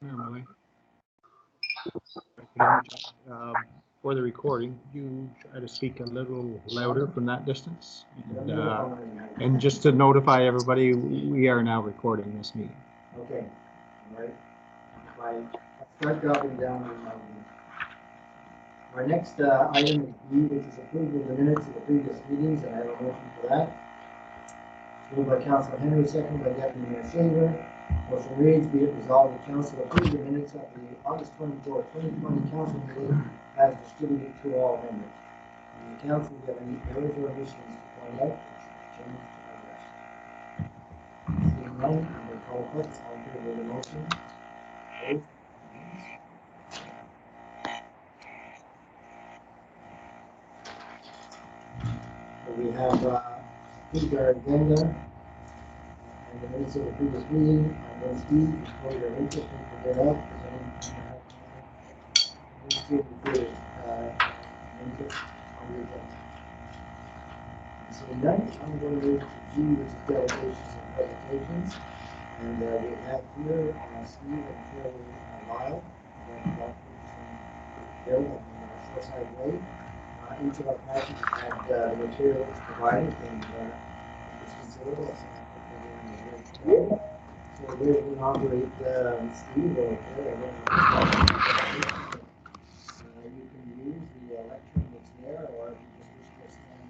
Normally, for the recording, you try to speak a little louder from that distance. And just to notify everybody, we are now recording this meeting. Okay, all right. If I start dropping down, our next item is B, which is approval of the minutes of the previous meetings, and I have a motion for that. Moved by Councilor Henry, second by Deputy Mayor Shaver. Motion reads, be it resolved, the council approve the minutes of the August 24, 2020 council meeting as distributed to all members. And the council, do you have any errors or omissions to point out? Change to address. Seeing none, I'm going to call a question. All in favor of the motion? Opposed? So we have approved our agenda and the minutes of the previous meeting. I'm going to speak before your interest and get up. Is there any interest on the agenda? So next, I'm going to move to G, which is delegations and presentations. And we have here Steve and Carol Lyle, Bill on Shortside Way. Each of our packets had the materials provided and it's considerable. So we're going to operate Steve or Carol. You can use the lectern that's there, or if you just wish to stand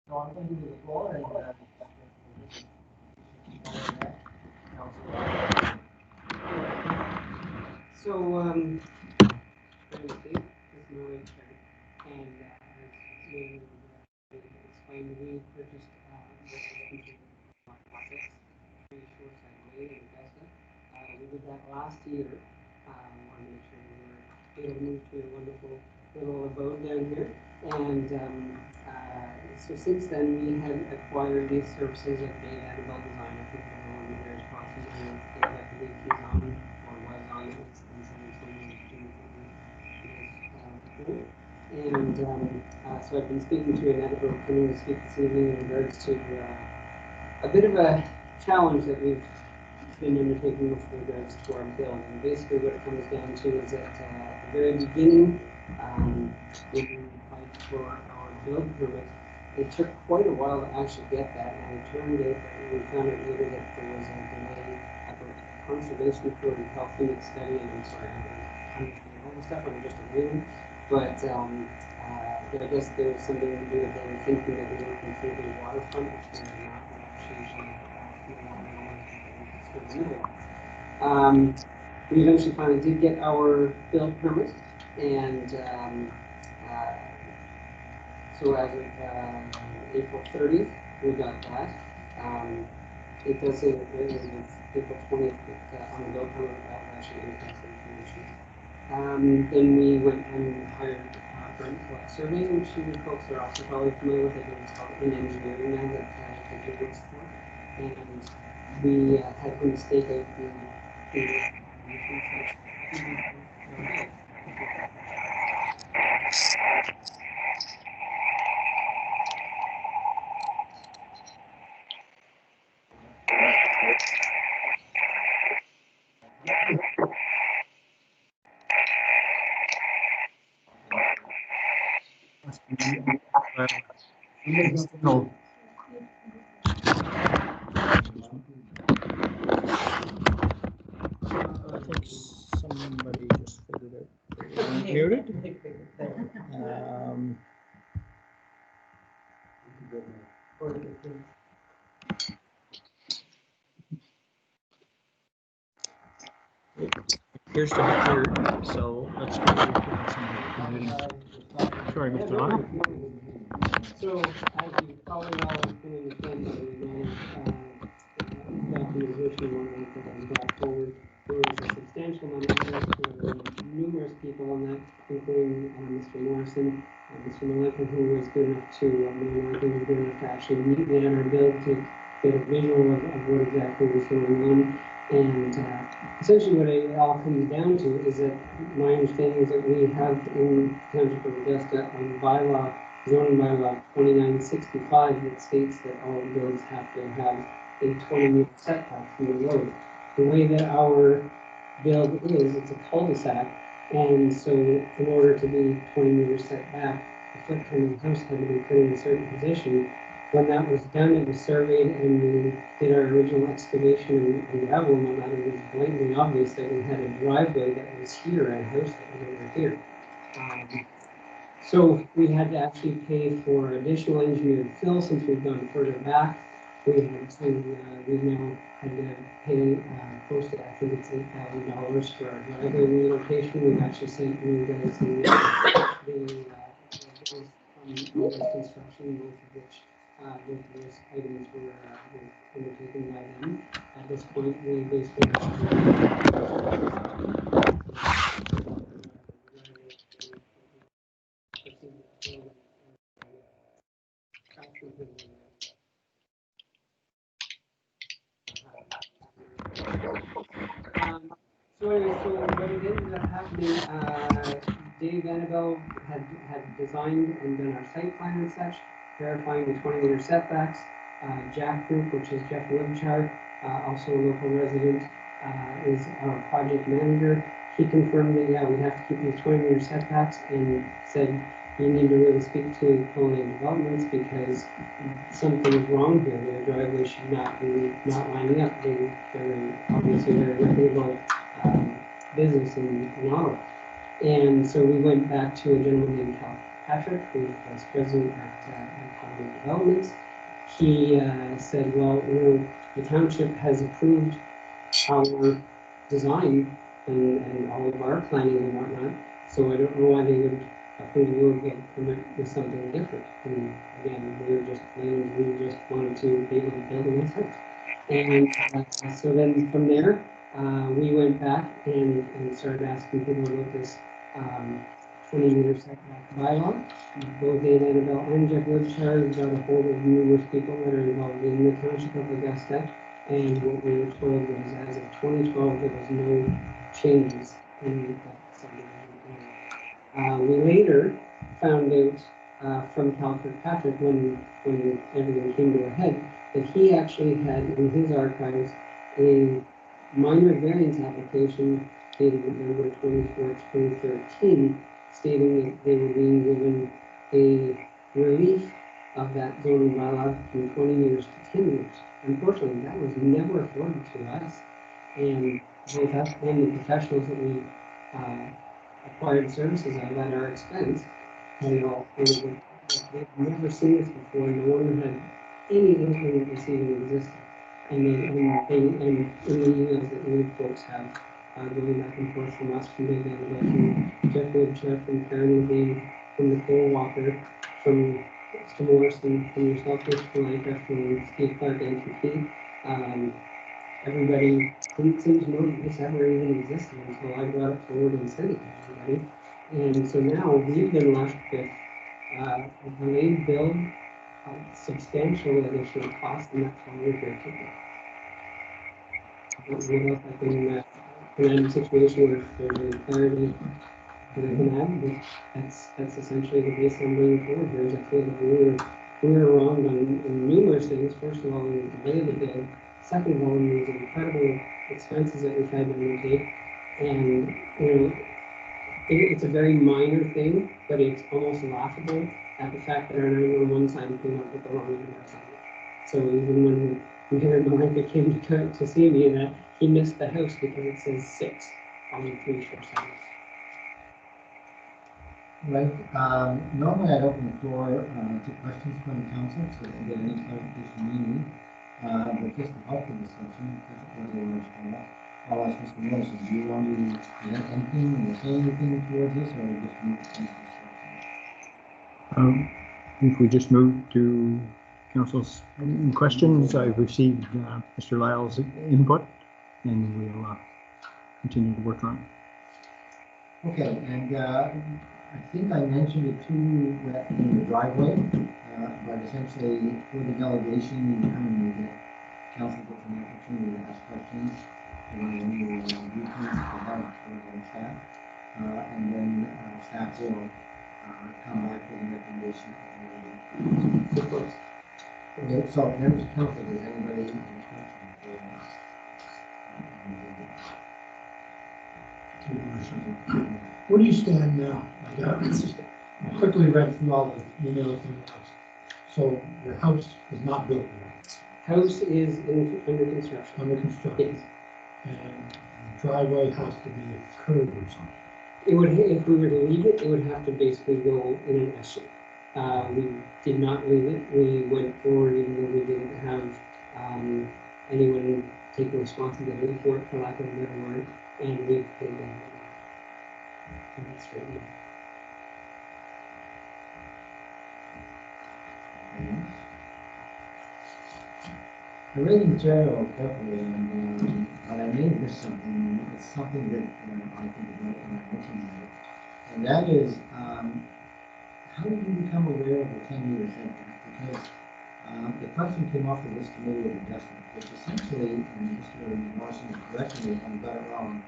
so I'm going to give you the floor and so, Steve, this is my lectern, and as we explained, we purchased this process, pretty short way in Augusta. We did that last year. Want to make sure we were able to move to a wonderful little abode down here, and so since then we have acquired these services of Dave Annabelle Design. I think everyone here is approximately I believe he's on or was on it. And so I've been speaking to Annette about coming to speak this evening in regards to a bit of a challenge that we've been undertaking with regards to our build. And basically what it comes down to is that at the very beginning, when we applied for our build permit, it took quite a while to actually get that, and it turned out that we found out later that there was a delay at the conservation for the health unit study, and I'm sorry, I don't understand all the stuff, I'm just a layman. But I guess there was something to do with them thinking that we were completely waterfront, which we are not. We eventually finally did get our build permit, and so as of April 30th, we got that. It does say that it was April 20th that on the build permit that actually impacts the information. Then we went and hired Brent Surveying, which you folks are also probably familiar with. It's called in engineering now that he works for. And we had him stake out the No. I think somebody just figured it. Muted. It appears to be clear, so let's go to sorry, Mr. Locke. So, as you probably all can understand, documentation one that I brought forward, there was a substantial number of numerous people on that, including Mr. Morrison, Mr. Malika, who was good enough to, was good enough to actually meet me on our build to get a visual of what exactly was going on. And essentially what it all comes down to is that my understanding is that we have in Township of Augusta on bylaw, zoning bylaw 2965 that states that all builds have to have a 20-meter setback from the road. The way that our build is, it's a cul-de-sac, and so in order to be 20 meters set back, the footprint of the house had to be put in a certain position. When that was done, it was surveyed, and we did our original excavation and gravel and all that. It was blatantly obvious that we had a driveway that was here and a house that was over here. So we had to actually pay for additional engineered fill since we've gone further back. We had to, we've now had to pay close to, I think it's $8,000 for our driveway relocation. We've actually sent you guys the bills from August Construction, both of which both of those items were undertaken by them. At this point, we basically so anyway, so what it ended up happening, Dave Annabelle had designed and done our site plan and such, verifying the 20-meter setbacks. Jack Group, which is Jeff Woodchard, also a local resident, is our project manager. He confirmed that, yeah, we have to keep these 20-meter setbacks, and said, you need to really speak to Colonial Developments because something is wrong here. Their driveway should not be not lining up. They're obviously very reputable business in Ottawa. And so we went back to a gentleman named Cal Patrick, who is vice president at Colonial Developments. He said, well, you know, the township has approved our design and all of our planning and whatnot, so I don't know why they would approve your build permit with something different. And again, we were just plain, we just wanted to be able to build a nice house. And so then from there, we went back and started asking people about this 20-meter setback bylaw. Both Dave Annabelle and Jeff Woodchard got a hold of numerous people that are involved in the Township of Augusta, and what we were told was as of 2012 there was no changes in that subdivision plan. We later found out from Cal Kirkpatrick when everything came to a head that he actually had in his archives a minor variance application dated November 24th, 2013, stating that they were being given a relief of that zoning bylaw from 20 years to 10 years. Unfortunately, that was never afforded to us, and both us and the professionals that we acquired services of at our expense had all stated that they've never seen this before. No one had any inkling that this even existed. And in the emails that you folks have going back and forth from us, from Dave Annabelle, from Jeff Woodchard, from Karen Levine, from Nicole Walker, from Mr. Morrison, from yourself, Mr. Blanca, from Steve Clark, NTP, everybody didn't seem to know that this ever even existed until I brought it forward and sent it to everybody. And so now we've been left with a delayed build, substantial additional cost, and that's why we're here today. I don't know if I can end a situation where there's any clarity that I can add, but that's essentially the base I'm bringing forward here. Is I feel that we were wrong on numerous things. First of all, in the delay of the build. Second of all, in these incredible expenses that we've had to undertake, and you know, it's a very minor thing, but it's almost laughable at the fact that our 911 sign came up with the wrong number on it. So even when Mayor Blanca came to see me, that he missed the house because it says 6 on the 347. Right, normally I'd open the floor to questions from the council, so if you get any clarification you need. But just to help the discussion, I'll ask Mr. Morrison, do you want to present anything or say anything towards this, or just move to construction? If we just move to council's questions, I've received Mr. Lyle's input, and we'll continue to work on it. Okay, and I think I mentioned it too that in the driveway, but essentially for the delegation, you kind of need it council gets an opportunity to ask questions, provide any viewpoints they have for their staff, and then staff will come back with a recommendation. Of course. Okay, so members of council, does anybody have any questions for Where do you stand now? I quickly read through all the emails and else. So your house is not built yet, House is under construction. under construction, Yes. and the driveway has to be a curb or something. It would, if we were to leave it, it would have to basically go in an S shape. We did not leave it. We went forward even though we didn't have anyone taking responsibility for it, for lack of a better word, and we paid that. And that's right. questions? I read the material carefully, and but I may miss something. It's something that I think about when I'm looking at it, and that is how did you become aware of the 10-meter setback? Because the question came off of this committee of adjustment, which essentially, and Mr. Morrison is correcting me if I'm got it wrong,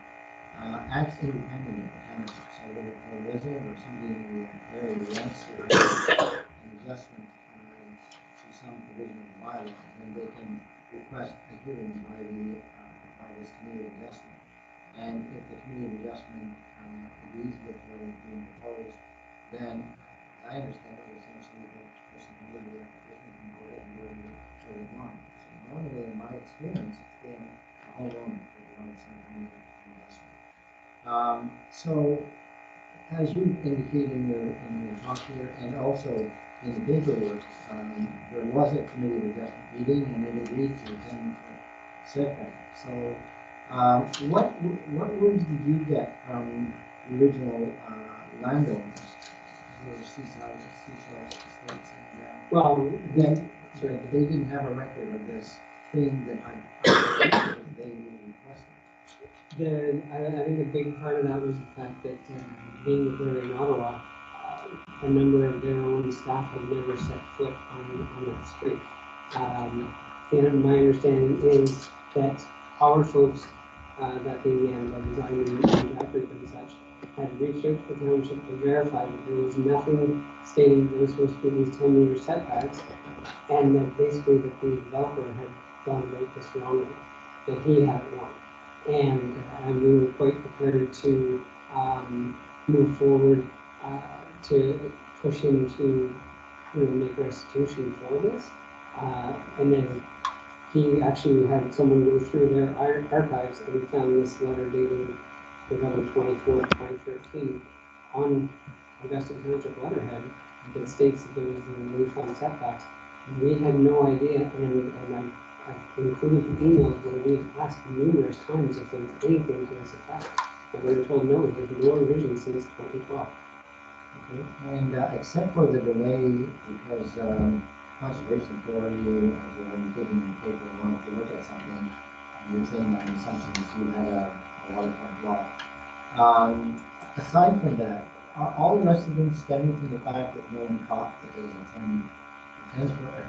acts independent of the township. So if a resident or somebody in the area wants to have an adjustment to some provision of the bylaw, then they can request a hearing by this committee of adjustment. And if the committee of adjustment agrees with what is being proposed, then I understand it essentially the person who made the application can go ahead and do what they want. So normally, in my experience, it's been a homeowner that wanted some kind of adjustment. So, as you indicate in your talk here, and also in the paperwork, there was a committee of adjustment meeting, and it agreed to a 10-foot setback. So, what words did you get from the original landowners? Seaside estates, and Well, that they didn't have a record of this thing that they requested. I think a big part of that was the fact that being that they're in Ottawa, a number of their own staff had never set foot on that street. And my understanding is that our folks that the design and effort and such had reached out to the township to verify that there was nothing stating that there was supposed to be these 10-meter setbacks, and that basically that the developer had gone about this wrongly, that he had it wrong. And we were quite prepared to move forward to push him to make restitution for this. And then he actually had someone go through their archives and found this letter dated November 24th, 2013 on Augusta Township letterhead that states that there was a relief on setbacks. And we had no idea, and I included the emails where we had asked numerous times if there was anything to this effect. And we were told no, there's no revision since 2012. Okay. And except for the delay because Conservation Authority, as when taking the paper, wanted to look at something, you're saying that in some sense you had a waterfront block. Aside from that, are all the rest of them stemming from the fact that no one caught that there was a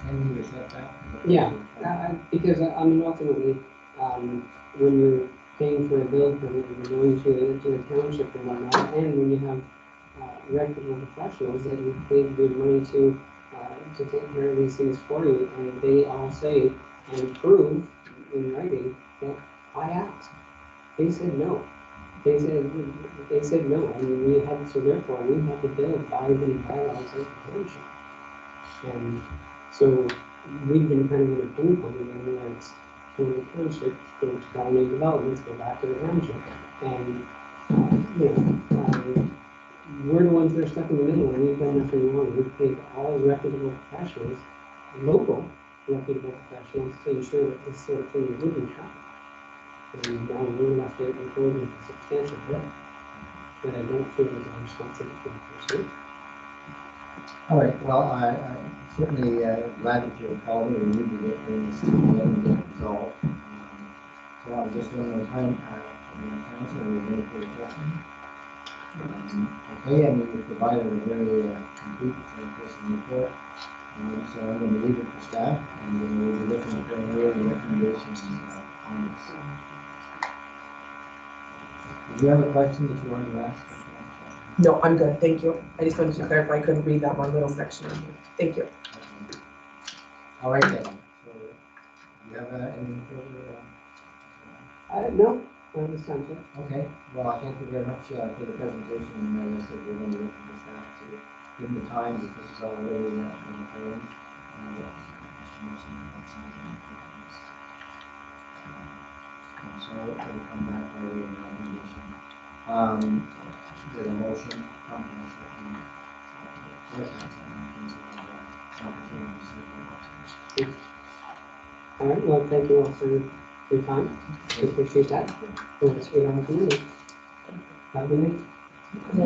10-meter setback? Yeah, because I mean ultimately, when you're paying for a build permit, you're going to the township and whatnot, and when you have reputable professionals that you've paid good money to take care of these things for you, and they all say and prove in writing that I asked. They said no. They said no, and we had, so therefore we had to build by the bylaws of the township. And so we've been kind of in a ping pong game where it's from the township, go to colony developments, go back to the township, and we're the ones that are stuck in the middle, and we've done nothing wrong. We've paid all reputable professionals, local reputable professionals, to ensure that this sort of thing wouldn't happen. And now we're left out in court with a substantial debt that I don't feel is our responsibility to pursue. All right, well, I'm certainly glad that you're calling and we need to get things to the end and get resolved. So I'll just one more time, council, is there any further questions? Okay, and we provided a very complete person report. So I'm going to leave it for staff, and then we'll be looking at the recommendations on this. Do you have a question that you wanted to ask? No, I'm good, thank you. I just wanted to clarify, I couldn't read that one little section. Thank you. All right then. So, do you have any further? No, I understand, sir. Okay. Well, thank you very much for the presentation. And as I said, we're going to look at staff to give them the time because it's already in the phone. And so it'll come back by way of recommendation. With a motion, All right, well, thank you all for your time. I appreciate that. We'll see you on the committee. Have a good night. All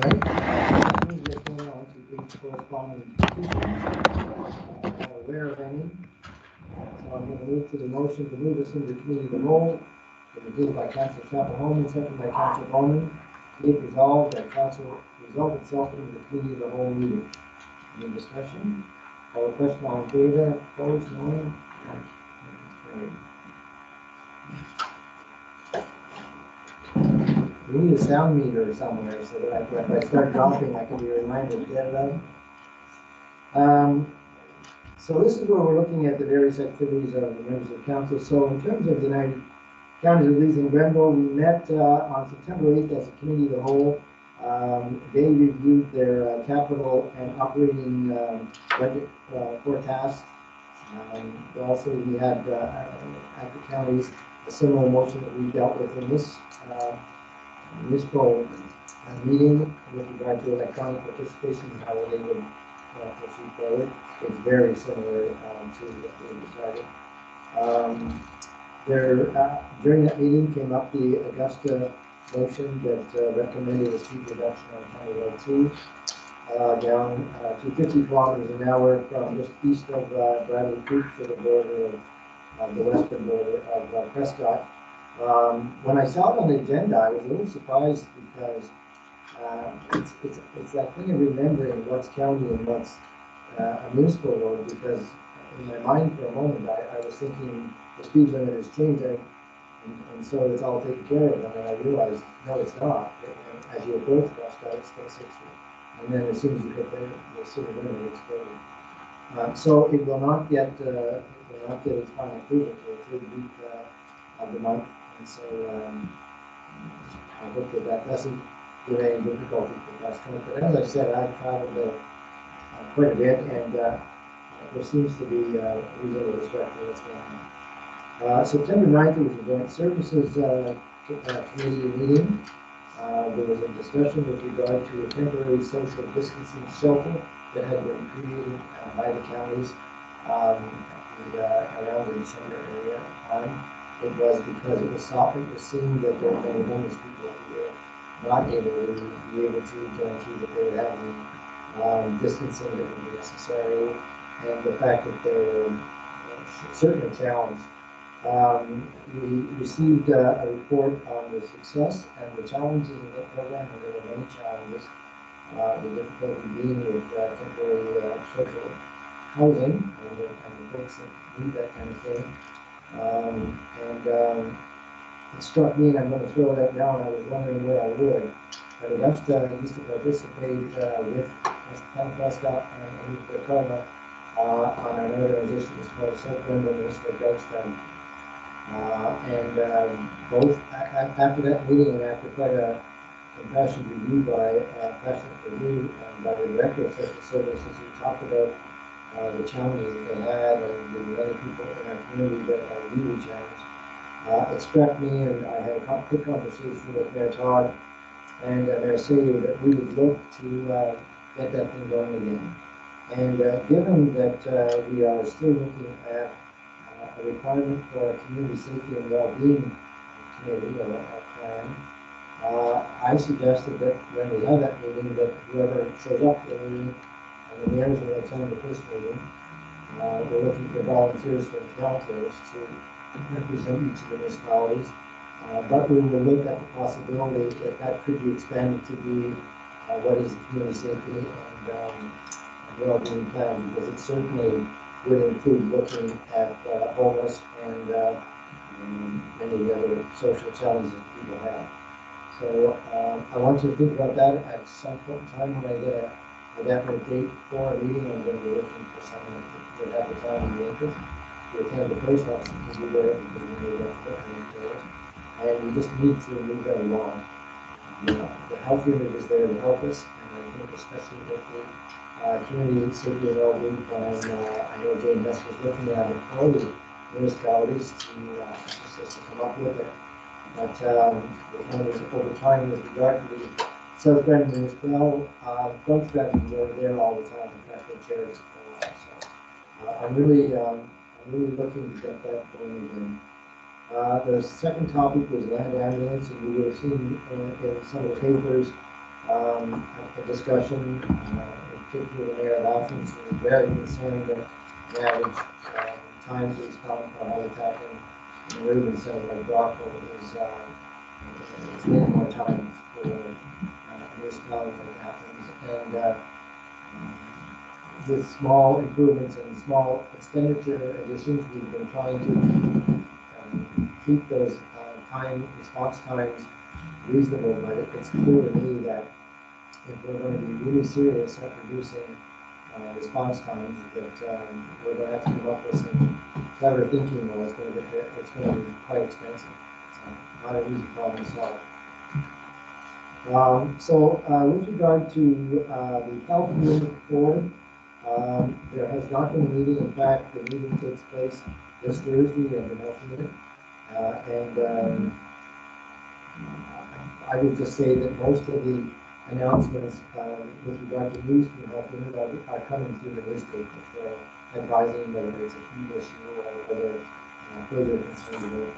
right. We're going on to the corresponding petitions. I'm aware of any. So I'm going to move to the motion to move this into committee of the whole. It was moved by Councilor Chapel-Holman, seconded by Councilor Bowman. Be it resolved that Council resolve itself into the committee of the whole meeting. Any discussion? Call the question, all in favor, opposed, no? We need a sound meter somewhere so that if I start dropping, I can be reminded to get it out. So this is where we're looking at the various activities of the members of council. So in terms of the United Counties of Leeds and Grenville, we met on September 8th as a committee of the whole. They reviewed their capital and operating budget forecast. Also, we had at the counties a similar motion that we dealt with in this municipal meeting with regard to electronic participation and how they would proceed forward. It's very similar to what we decided. During that meeting came up the Augusta motion that recommended a speed reduction on County Road 2 down to 50 kilometers an hour from just east of Bradley Creek to the border of the western border of Prescott. When I saw it on the agenda, I was a little surprised because it's that thing of remembering what's county and what's a municipal road, because in my mind for a moment I was thinking the speed limit is changing and so it's all taken care of, and then I realized no, it's not. And as you approach Prescott, it's still 60, and then as soon as you hit the city limit, it's 40. So it will not get its final approval for the third week of the month, and so I hope that doesn't give any difficulty for us. But as I said, I've traveled quite a bit, and there seems to be reasonable respect for what's going on. September 9th, there was a joint services committee meeting. There was a discussion with regard to a temporary social distancing shelter that had been created by the counties around the December area time. It was because it was seen that there were many homeless people who were not able to guarantee that they would have the distancing that would be necessary, and the fact that they were certainly challenged. We received a report on the success and the challenges of the program, and there were many challenges. The difficulty being with temporary social housing and the folks that need that kind of thing. It struck me, and I'm going to throw that down. I was wondering where I would. But Augusta used to participate with Prescott and Dakota on an organization that's called Southern Municipal Drug Study. Both after that meeting and after quite a compassionate review by the director of social services, who talked about the challenges that they had and the other people in our community that are really challenged. It struck me, and I had a quick conversation with Mayor Todd and Mayor Sayer that we would look to get that thing going again. And given that we are still looking at a requirement for a community safety and well-being committee or a plan, I suggested that when we have that meeting, that whoever shows up to the meeting, and the mayors will attend the first meeting, we're looking for volunteers from councils to represent each of the municipalities. But we will look at the possibility that could be expanded to be what is community safety and well-being plan, because it certainly would include looking at homeless and many of the other social challenges that people have. So I want you to think about that at some point in time when I get a definite date for a meeting. I'm going to be looking for someone that have the time and the interest to attend the first one, to be there because we need to put into it. And we just need to move that along. The health unit is there to help us, and I think especially with the community safety and well-being plan, I know Jane Best was looking at it, all the municipalities to assist us to come up with it. But the county over time with regard to the South Bend municipal growth strategies are there all the time, professional chairs. So I'm really looking to get that going again. The second topic was land ambulance, and you would have seen in some of the papers a discussion, in particular the mayor of Athens, who was very concerned that the average time to respond for a heart attack in the urban center like Rockville is it's many more times for a municipality like Athens. And with small improvements and small expenditure additions, we've been trying to keep those response times reasonable, but it's clear to me that if we're going to be really serious at reducing response times, that we're going to have to come up with some clever thinking, or it's going to be quite expensive. So not an easy problem to solve. With regard to the health unit board, there has not been a meeting. In fact, the meeting takes place this Thursday at the health unit. I would just say that most of the announcements with regard to news from the health unit are coming through the newspaper, so advising whether it's a heat issue or whether further concerns about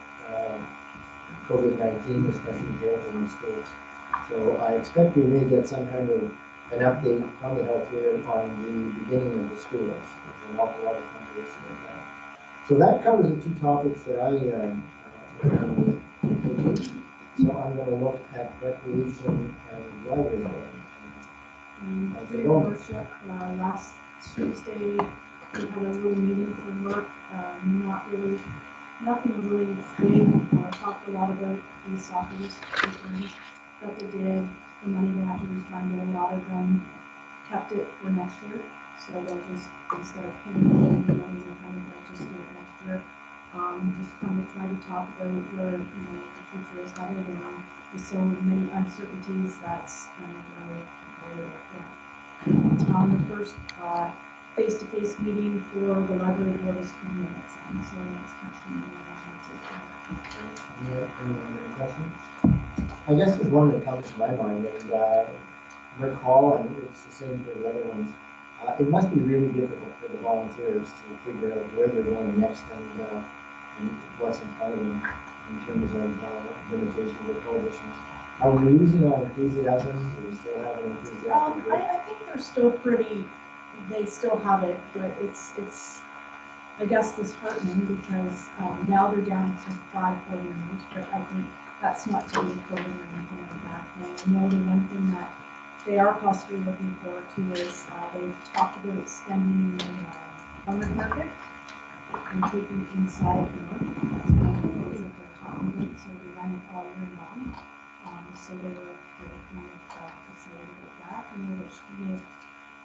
COVID-19, especially here in the States. So I expect we may get some kind of an update from the health unit on the beginning of the schools. There's an awful lot of controversy about that. So that covers the two topics that I so I'm going to look at recreation and library. For your worship, last Tuesday, we had a little meeting for work, nothing really big. Talked a lot about the soccer things that they did, the money they had to refund, and a lot of them kept it for next year. So they'll just, instead of paying the money they'll just do it next year. Just kind of try to talk about where, the future is headed, and with so many uncertainties, that's kind of where the first face-to-face meeting for the library board is 20 minutes, and so it's Any questions? I guess there's one that comes to my mind, and recall, and it's the same for the other ones. It must be really difficult for the volunteers to figure out where they're going next and what's in front of them in terms of limitations or prohibitions. Are we losing our enthusiasm? Do we still have an enthusiasm? I think they're still they still have it, but it's I guess disheartening because now they're down to 5 members, but I think that's not to be COVID or anything like that. And I know the one thing that they are possibly looking forward to is they've talked about extending the farmers market and taking it inside the north. That's one of the things that they're talking about, so they run it all year long. So they were kind of excited about that, and which may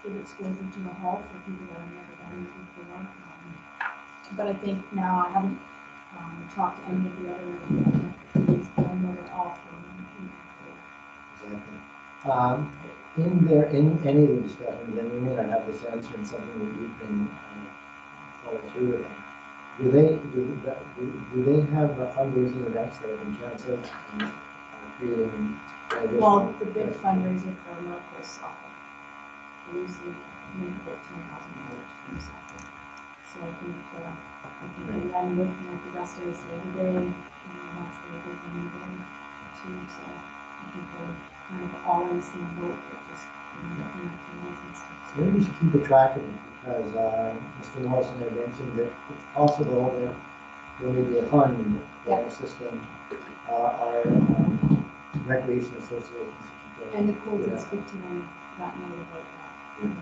give exposure to the hall for people that have never done it before. But I think now I haven't talked to any of the other committees, but I know they're all for them. Exactly. In any of the discussions, and we may not have this answer in something that you can follow through with them. Do they have fundraising events that have been canceled and creating? Well, the big fundraiser for Northwest Soccer, they usually make about $10,000 from soccer. So I think and then with the rest of this Labor Day, that's really big for me too. So I think they're kind of all in the same boat, but just looking at the and stuff. So maybe we should keep a track of it, because Mr. Morrison had mentioned that it's possible that there may be a fund that will assist our recreation associations to keep And Nicole did speak to them that night about that.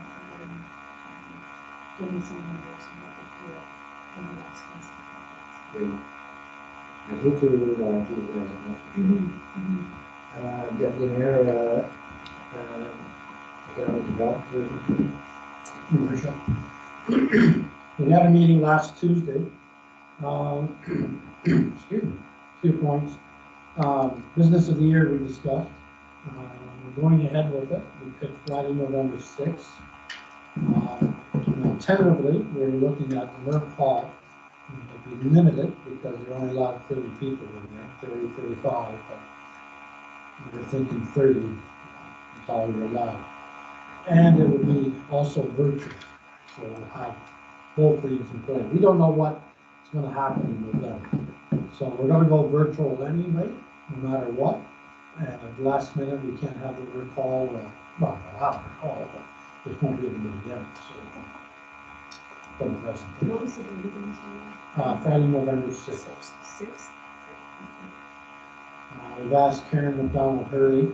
Give me some numbers and what they feel in the next case. I hate to do that. Deputy Mayor, economic development. Your Worship. We had a meeting last Tuesday. Excuse me, 2 points. Business of the year we discussed. We're going ahead with it. We picked Friday, November 6th. Tentatively, we're looking at Merck Hall. It'll be limited because they're only allowed 30 people in there, 30, 35, but we're thinking 30 is all we're allowed. And it will be also virtual, so we'll have both things in play. We don't know what's going to happen in November, so we're going to go virtual anyway, no matter what. And at the last minute, we can't have the recall. Well, we'll have a recall, but there won't be any again. So, for the presentation. What was the date again, sorry? Friday, November 6th. 6th? We've asked Karen McDonald-Hurley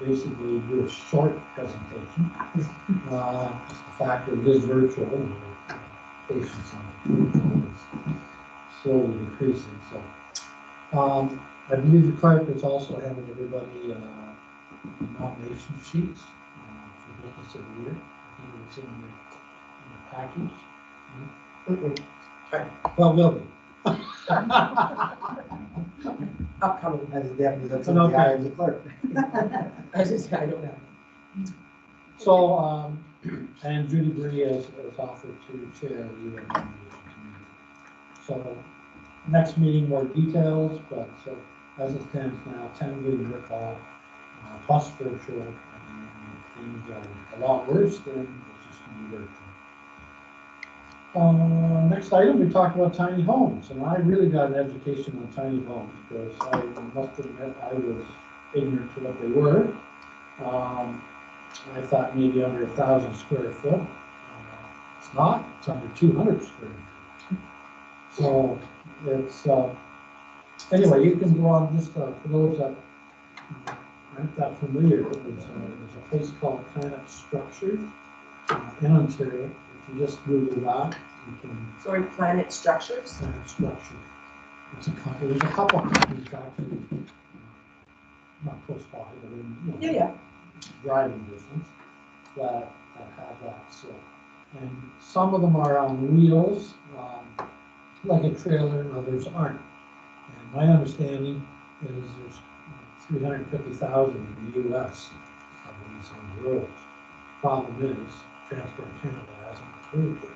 basically do a short presentation. Just the fact that it is virtual, and the patients on it is slowly decreasing. So I believe the clerk has also handed everybody nomination sheets for business of the year. I think it's in the package. Well, will be. Upcoming. As a deputy, that's Okay. the eye of the clerk. I don't know. So, and Judy Bree has offered to chair the UN committee. So, next meeting, more details, but as it stands now, 10 meeting recall, plus virtual, and things are a lot worse than it's just going to be virtual. Next item, we talked about tiny homes, and I really got an education on tiny homes because I must admit I was ignorant to what they were. I thought maybe under 1,000 square foot. It's not. It's under 200 square feet. So it's anyway. You can go on just for those that aren't that familiar. There's a place called Planet Structures in Ontario. If you just Google that, you can. Sorry, Planet Structures. Planet Structures. It's a company. There's a couple of companies actually, not close by, but in Yeah. driving distance that have that. So, and some of them are on wheels, like a trailer, and others aren't. And my understanding is there's 350,000 in the U.S. of these on the roads. Problem is, Transport Canada hasn't approved it,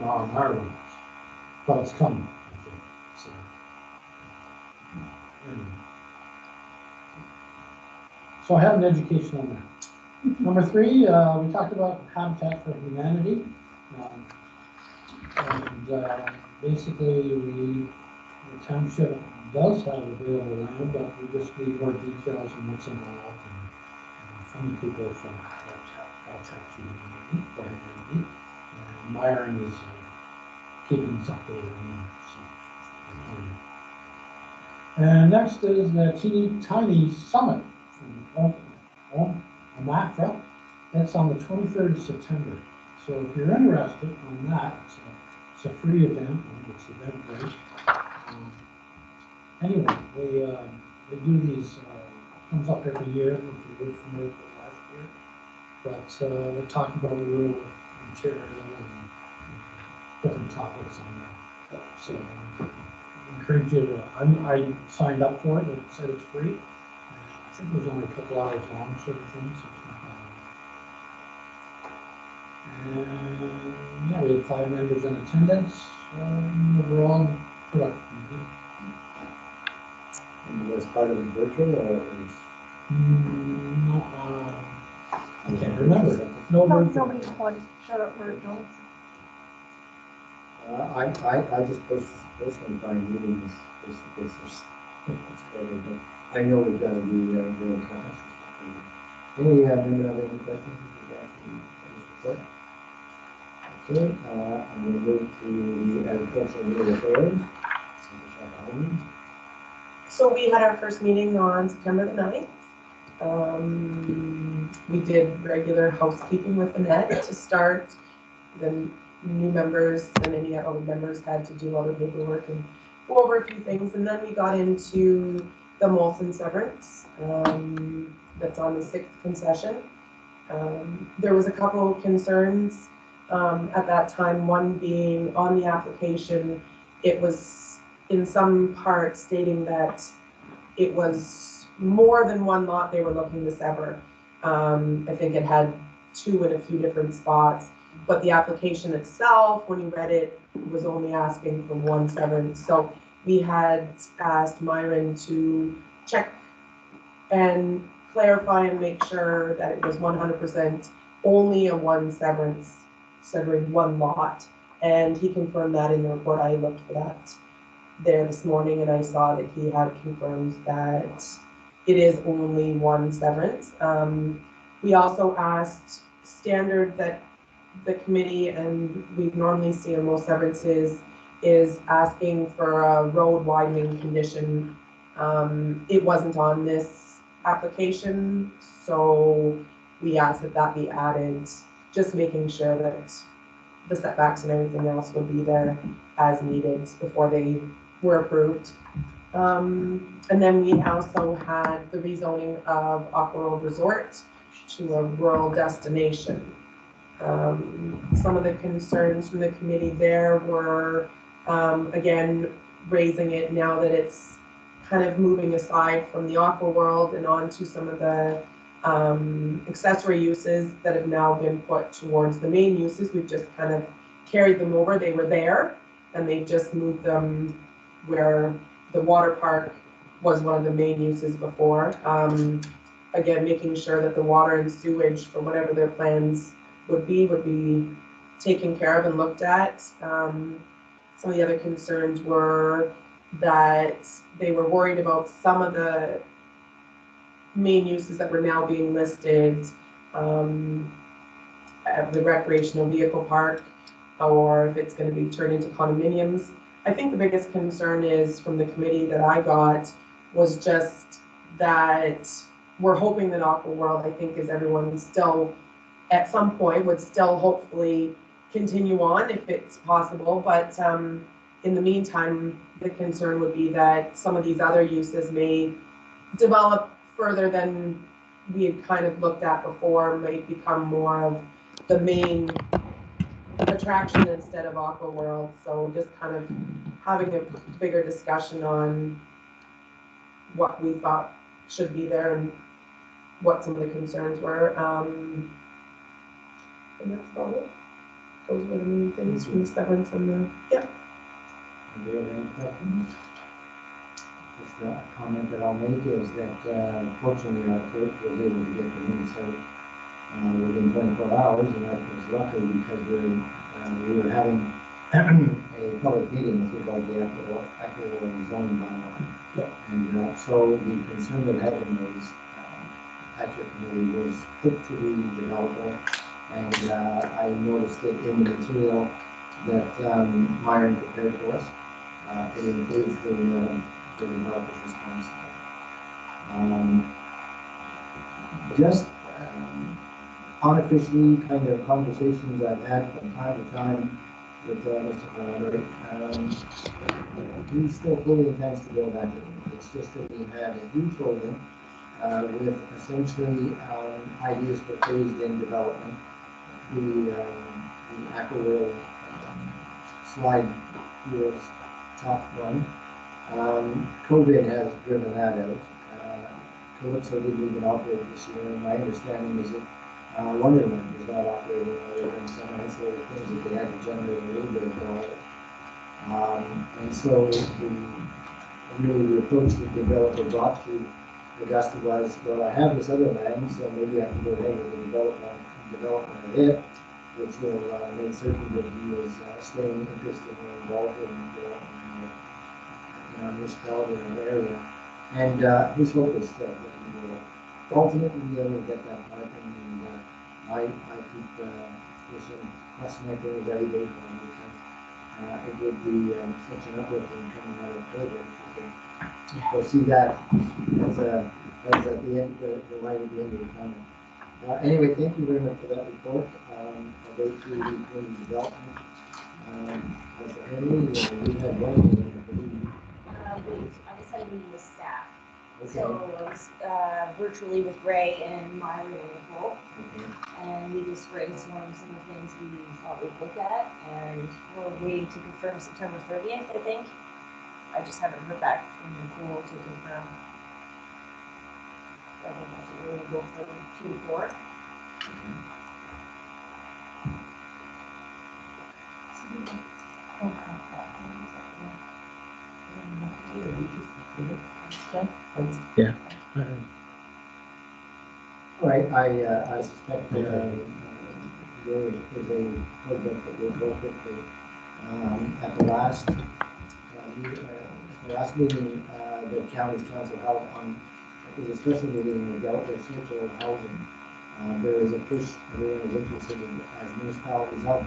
on our roads, but it's coming, I think. So, anyway. So I have an education on that. Number 3, we talked about Habitat for Humanity. Basically, the township does have available land, but we just need more details on what's involved. And from the people from Habitat for Humanity. And Myron is keeping us updated on that. And next is the Teeny Tiny Summit. Amatra. That's on the 23rd of September. So if you're interested in that, it's a free event. I think it's Eventbrite. Anyway, they do these. Comes up every year. If you were familiar with it last year, but they talk about the rural Ontario and different topics on that. So I encourage you to. I signed up for it. It said it's free. I think it was only a couple hours long, sort of thing, so it's not bad. And yeah, we had 5 members in attendance. Overall, productive. And was part of the virtual or is? No, I can't remember. No virtual. Nobody wanted to shut up virtual. I just personally find meetings face to face. It's better, but I know we've got to be real conscious. Any member have any questions? Okay, I'm going to move to the agricultural and rural affairs. So we had our first meeting on September the 9th. We did regular housekeeping with Annette to start. The new members and any other members had to do all the paperwork and go over a few things. And then we got into the Molson severance that's on the 6th concession. There was a couple of concerns at that time, one being on the application, it was in some part stating that it was more than one lot they were looking to sever. I think it had 2 in a few different spots, but the application itself, when you read it, was only asking for 1 severance. So we had asked Myron to check and clarify and make sure that it was 100% only a 1 severance, severing 1 lot. And he confirmed that in the report. I looked for that there this morning and I saw that he had confirmed that it is only 1 severance. We also asked standard that the committee, and we normally see in most severances, is asking for a road widening condition. It wasn't on this application, so we asked that that be added, just making sure that the setbacks and everything else would be there as needed before they were approved. And then we also had the rezoning of Aqua Road Resort to a rural destination. Some of the concerns from the committee there were, again, raising it now that it's kind of moving aside from the aqua world and onto some of the accessory uses that have now been put towards the main uses. We've just kind of carried them over. They were there and they just moved them where the water park was one of the main uses before. Again, making sure that the water and sewage for whatever their plans would be taken care of and looked at. Some of the other concerns were that they were worried about some of the main uses that were now being listed at the recreational vehicle park, or if it's going to be turned into condominiums. I think the biggest concern is from the committee that I got was just that we're hoping that Aqua World, I think, as everyone still at some point would still hopefully continue on if it's possible. But in the meantime, the concern would be that some of these other uses may develop further than we had kind of looked at before, might become more of the main attraction instead of Aqua World. So just kind of having a bigger discussion on what we thought should be there and what some of the concerns were. And that's about it. Those were the main things from the severance and the, yeah. Do you have any questions? Just a comment that I'll make is that fortunately our clerk was able to get the minutes out within 24 hours, and that was lucky because we were having a public meeting with about the actual zoning bylaw. And so the concern that happened was Patrick committee was put to the developer, and I noticed that in the material that Myron prepared for us, it includes the developer's response. Just unofficially kind of conversations I've had from time to time with Mr. Connery, he still fully intends to go back to it. It's just that we had a huge holding with essentially ideas for phased-in development. The Aqua slide was top one. COVID has driven that out. Calypso didn't even operate this year, and my understanding is that Wonderland is not operating other than some ancillary things that they had to generate a little bit of dollars. And so the approach that the developer brought to Augusta was, well, I have this other land, so maybe I can go ahead with the development of it, which will make certain that he is staying interested and involved in our municipality in the area. And his hope is that we will ultimately be able to get that parking, and I keep wishing, crossing my fingers every day for him, because it would be such an uplifting coming out of COVID if we could foresee that as a That's at the end, the light at the end of the tunnel. Anyway, thank you very much for that report. I'll go through the community development. Councilor Henry, we had one meeting, I believe. I was had a meeting with staff. Okay. So I was virtually with Ray and Myra and Nicole, and we just brainstormed some of the things we thought we'd look at, and we're waiting to confirm September 30th, I think. I just haven't heard back from Nicole to confirm. I think that's what we're gonna go for Q4. Yeah. All right, I suspect that there is a project that will go quickly. At the last meeting, the county's council held on, it was a special meeting with dealt with social housing. There is a push, everyone is interested in, as municipalities help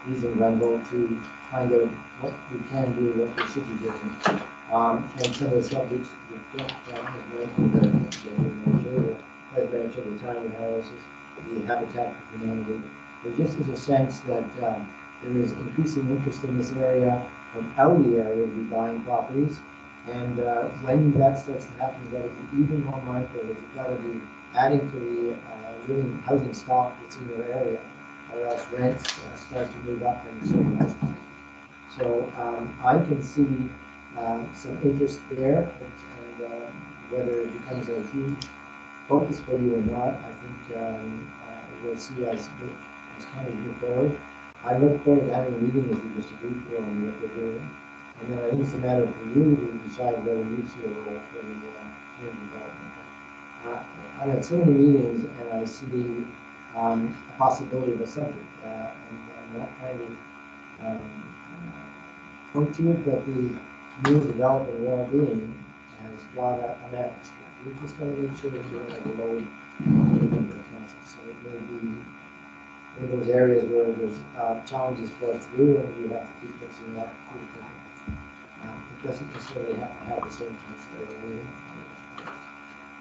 using Renville to find out what we can do, what we should be doing. And some of the subjects that mentioned, the tiny houses, the Habitat for Humanity. There just is a sense that there is increasing interest in this area from out of the area to be buying properties. And when that starts to happen, you've got to be even more mindful that you've got to be adding to the living housing stock that's in your area, or else rents start to move up in certain houses. So I can see some interest there, and whether it becomes a huge focus for you or not, I think we'll see as kind of move forward. I look forward to having a meeting with you just to brief you on what we're doing. And then I think it's a matter for you to decide whether you see a role for the community development. I've had so many meetings and I see a possibility of a subject. And I'm not trying to point to it, but the community development and well-being has got a next. We just got to make sure that we don't have a load on the council. So it may be in those areas where there's challenges for us to do, and we have to keep mixing that. It doesn't necessarily have to have the same consideration.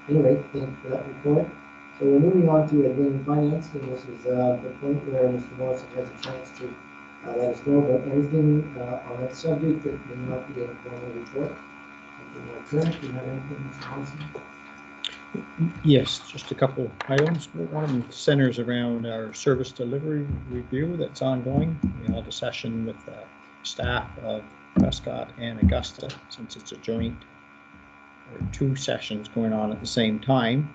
Anyway, thank you for that report. So we're moving on to admin finance, and this is the point where Mr. Morrison has a chance to let us know about anything on that subject that may not be in a formal report. Something more current. Do you have anything, Mr. Morrison? Yes, just a couple items. One of them centers around our service delivery review that's ongoing. We held a session with the staff of Prescott and Augusta, since it's a joint, or two sessions going on at the same time.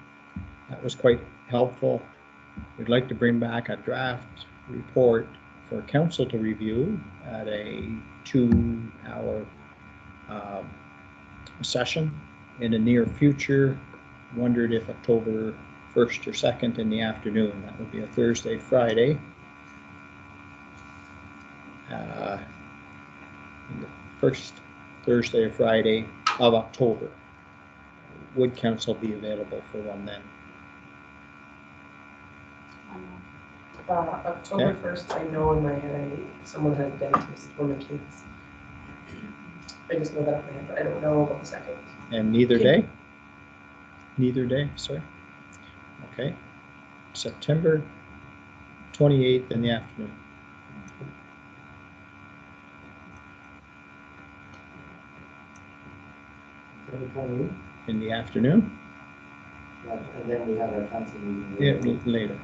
That was quite helpful. We'd like to bring back a draft report for council to review at a 2-hour session in the near future. Wondered if October 1st or 2nd in the afternoon. That would be a Thursday, Friday. The first Thursday or Friday of October. Would council be available for one then? October Okay. 1st, I know in my head, someone had dentist for my kids. I just know that in my head, but I don't know about the second. And neither day? Neither day, sorry. Okay. September 28th in the afternoon. In the afternoon? And then we have our council meeting. Yeah, later.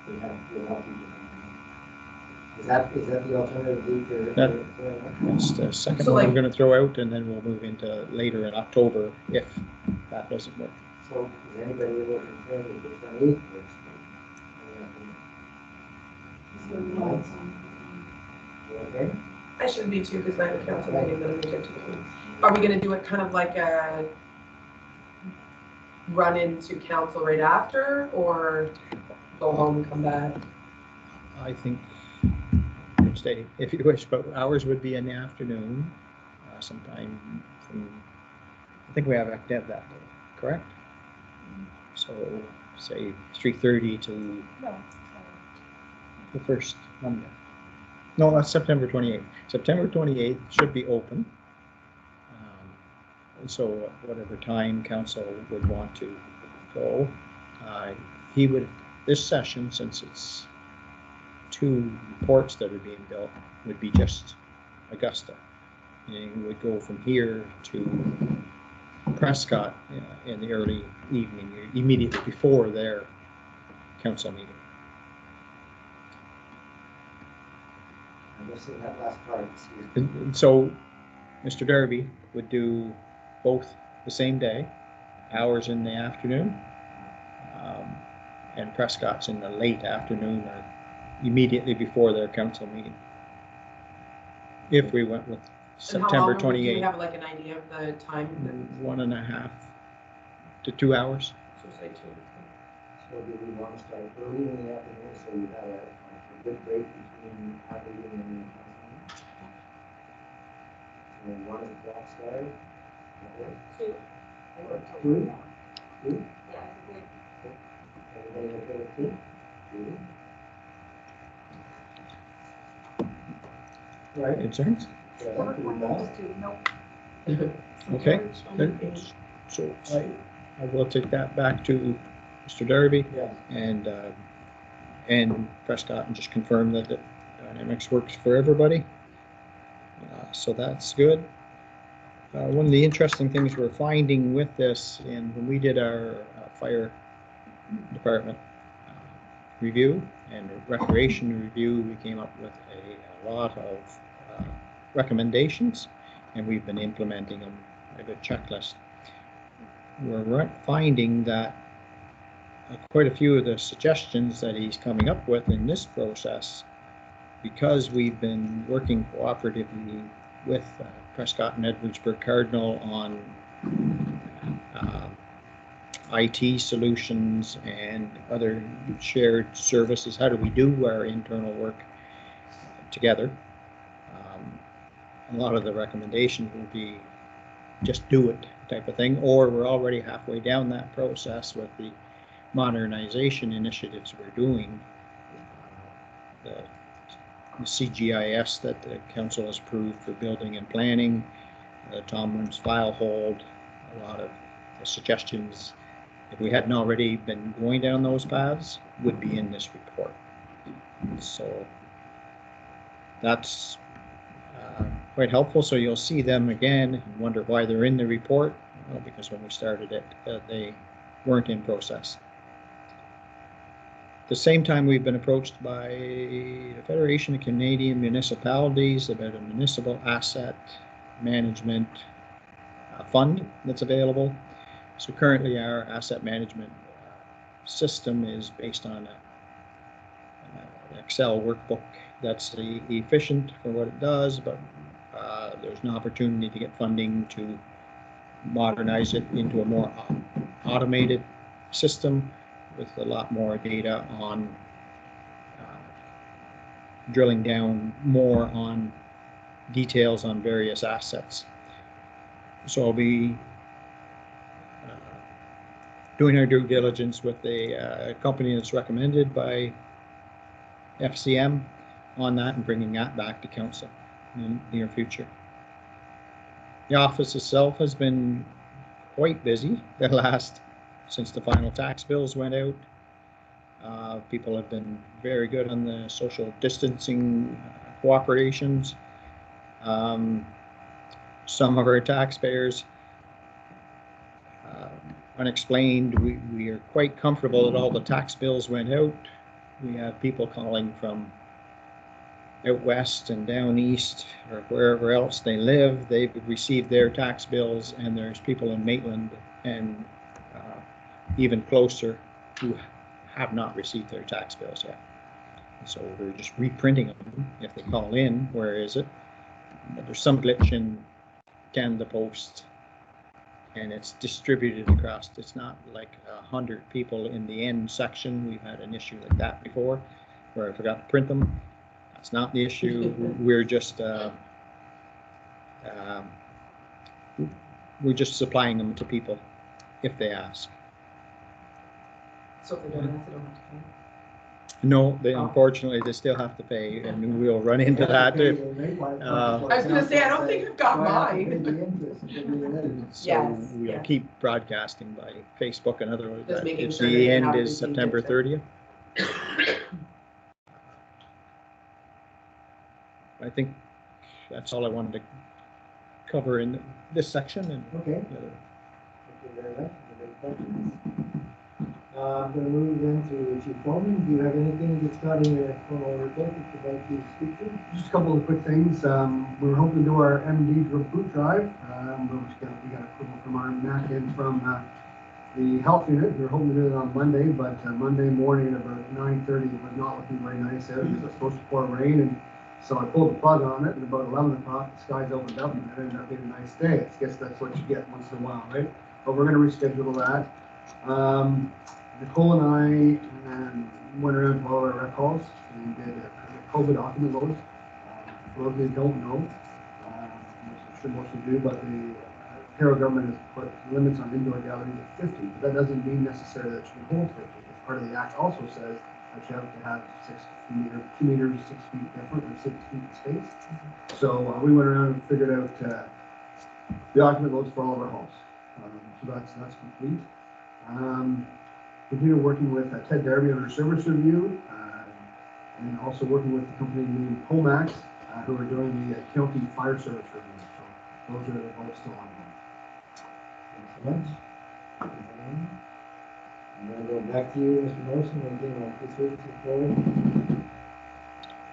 We'll have to. Is that the alternative date? That's the second So, one like, we're going to throw out, and then we'll move into later in October if that doesn't work. So is anybody able to confirm that the 28th works? Okay. I should be too, because I have a council meeting that I'm going to. Are we gonna do it kind of like a run into council right after, or go home and come back? I think stay if you wish, but ours would be in the afternoon, sometime from, I think we have a dev that day, correct? So say 3:30 to the first Monday. No, that's September 28th. September 28th should be open. So whatever time council would want to go, he would, this session, since it's 2 ports that are being built, would be just Augusta. And he would go from here to Prescott in the early evening, immediately before their council meeting. I guess in that last part, excuse me. And so Mr. Derby would do both the same day, hours in the afternoon, and Prescott's in the late afternoon or immediately before their council meeting. If we went with September 28th. Do you have like an idea of the time? 1.5 to 2 hours. So say 2. So do we want to start early in the afternoon, so we have a good break between our meeting and the council meeting? So 1 o'clock start? Two. Two? Two? Yeah, it's a good. Everybody okay with 2? 2? Right. Concerns? Yeah, I think we got it. Okay. So I will take that back to Mr. Derby Yeah. and Prescott and just confirm that the dynamics works for everybody. So that's good. One of the interesting things we're finding with this, and when we did our fire department review and recreation review, we came up with a lot of recommendations, and we've been implementing them, a good checklist. We're finding that quite a few of the suggestions that he's coming up with in this process, because we've been working cooperatively with Prescott and Edwardsburg Cardinal on IT solutions and other shared services. How do we do our internal work together? A lot of the recommendations will be just do it type of thing, or we're already halfway down that process with the modernization initiatives we're doing. The CGIS that the council has approved for building and planning, the Tomlin's file hold, a lot of the suggestions, if we hadn't already been going down those paths, would be in this report. So that's quite helpful. So you'll see them again and wonder why they're in the report. Well, because when we started it, they weren't in process. At the same time, we've been approached by the Federation of Canadian Municipalities about a municipal asset management fund that's available. So currently our asset management system is based on an Excel workbook that's efficient for what it does, but there's an opportunity to get funding to modernize it into a more automated system with a lot more data on drilling down more on details on various assets. So I'll be doing our due diligence with a company that's recommended by FCM on that and bringing that back to council in the near future. The office itself has been quite busy since the final tax bills went out. People have been very good on the social distancing cooperations. Some of our taxpayers, unexplained, we are quite comfortable that all the tax bills went out. We have people calling from out west and down east or wherever else they live. They've received their tax bills, and there's people in Maitland and even closer who have not received their tax bills yet. So we're just reprinting them if they call in. Where is it? But there's some glitch in Canada Post, and it's distributed across. It's not like 100 people in the end section. We've had an issue like that before, where I forgot to print them. That's not the issue. We're just supplying them to people if they ask. So if they don't ask, they don't have to pay. No, they unfortunately, they still have to pay, and we'll run into that. I was gonna say, I don't think I've got mine. So Yes, we'll yes. keep broadcasting by Facebook and other, Just making it's sure that the you end have is received September it. 30th. I think that's all I wanted to cover in this section, and Okay. Thank you very much. Any questions? I'm gonna move then to Chief Bowman. Do you have anything that's not in your formal report that you'd like to speak to? Just a couple of quick things. We were hoping to do our MD boot drive. We got approval from our MAC and from the health unit. We were hoping to do it on Monday, but Monday morning at about 9:30, it was not looking very nice out. It was supposed to pour rain, and so I pulled the plug on it, and about 11 o'clock, the skies opened up, and it ended up being a nice day. I guess that's what you get once in a while, right? But we're going to reschedule that. Nicole and I went around to all of our rec halls and did a COVID document load. For those who don't know, mostly do, but the Ontario government has put limits on indoor gatherings at 50. But that doesn't mean necessarily that you can hold 50. Part of the act also says that you have to have 2 meters, 6 feet different, or 6 feet space. So we went around and figured out the document loads for all of our homes. So that's complete. Continue working with Ted Darby on our service review, and also working with the company named Pomax, who are doing the county fire service review. So those are both still ongoing. Thanks so much. I'm gonna go back to you, Mr. Morrison, anything on this week's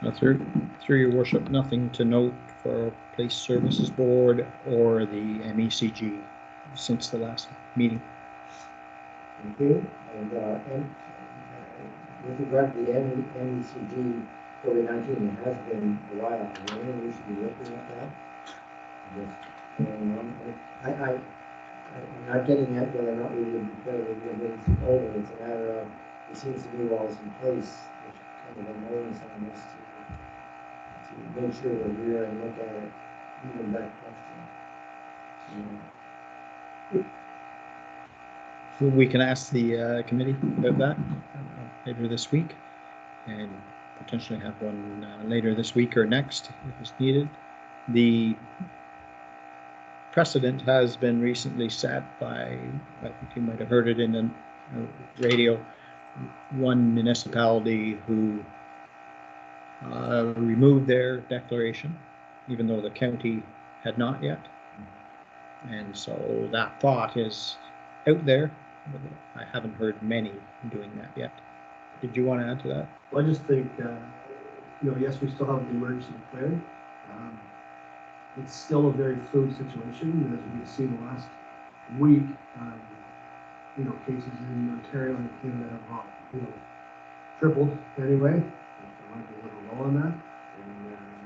report? Through your worship, nothing to note for Police Services Board or the MECG since the last meeting. Thank you. And with regard to the MECG COVID-19, it has been a while. We should be looking at that. I'm not getting at whether or not we would declare the emergency over. It's a matter of, it seems to be while it's in place, there's kind of a onus on us to make sure we're here and look at it, even that question. We can ask the committee about that later this week, and potentially have one later this week or next if it's needed. The precedent has been recently set by, I think you might have heard it in the radio, one municipality who removed their declaration, even though the county had not yet. And so that thought is out there. I haven't heard many doing that yet. Did you want to add to that? Well, I just think, yes, we still have the emergency declared. It's still a very fluid situation, as we can see in the last week. Cases in Ontario and Canada have tripled anyway. There might be a little low on that,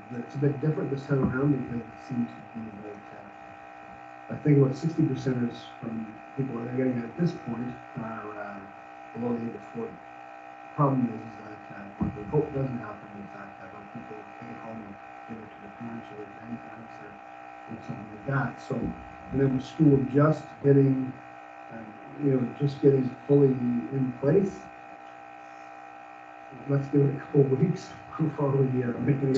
and it's a bit different this time around because it seems to be about. I think about 60% is from people that are getting it at this point are below the age of 40. The problem is that what we hope doesn't happen is that when people stay home and give it to their parents or their grandparents or something like that. So, and then with school just getting, fully in place, let's give it a couple of weeks before we make any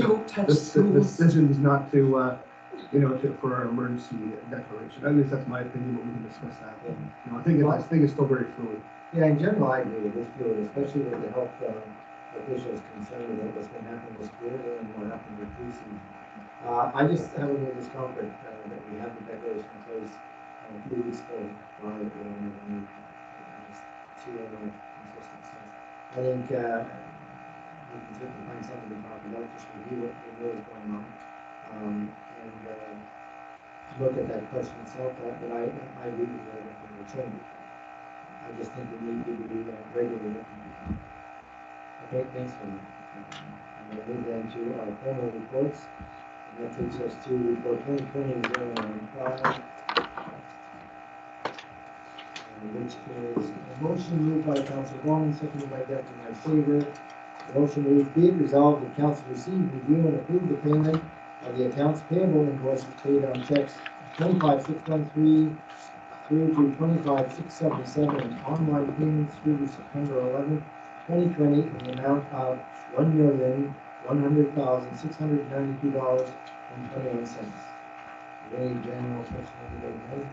decisions not to. For our emergency declaration. At least that's my opinion, but we can discuss that. Yeah. I think it's still very fluid. Yeah, in general, I agree with this fluid, especially with the health officials concerned about what's going to happen with school and what happened with preseason. I just have a little discomfort that we have the declaration in place 3 weeks ago, and I just see a little consistent stuff. I think we can certainly find something to talk about, just review what we know is going on. And look at that question itself, but I agree with you that we're changing. I just think we need to be regularly looking at that. Okay, thanks for that. I'm going to move then to our formal reports, and that takes us to report 2020-095, which is a motion moved by Councilor Bowman, seconded by Deputy Mayor Saver. The motion reads, be it resolved that Council receive, review, and approve the payment of the accounts payable invoices paid on checks 25,613 through to 25,677 and online payments through to September 11th, 2020 in the amount of $1,100,692.21. Any general question of the motion?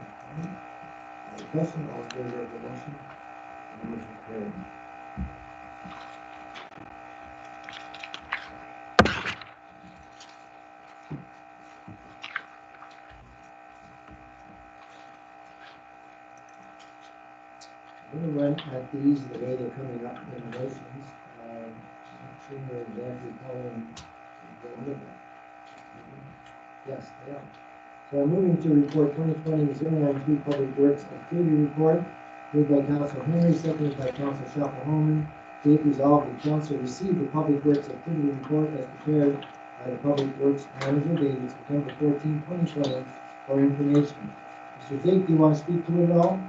Any question, all in favor of the motion? Motion carried. I'm gonna run at these the way they're coming up in the motions. Not sure they're exactly following the order. Yes, they are. So I'm moving to report 2020-093 Public Works Activity Report, moved by Council Henry, seconded by Council Shuffle-Holman. Be it resolved, the council received the Public Works Activity Report as prepared by the Public Works Manager dated September 14, 2020 for information. Mr. Fink, do you want to speak to it at all?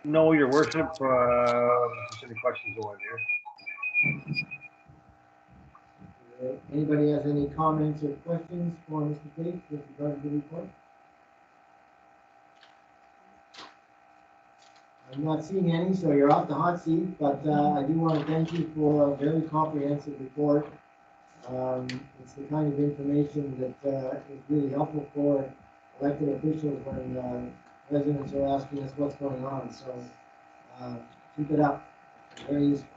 No, your worship, if there's any questions over there. Anybody has any comments or questions for Mr. Fink with regard to the report? I'm not seeing any, so you're off the hot seat, but I do want to thank you for a very comprehensive report. It's the kind of information that is really helpful for elected officials when residents are asking us what's going on. So keep it up. Very useful.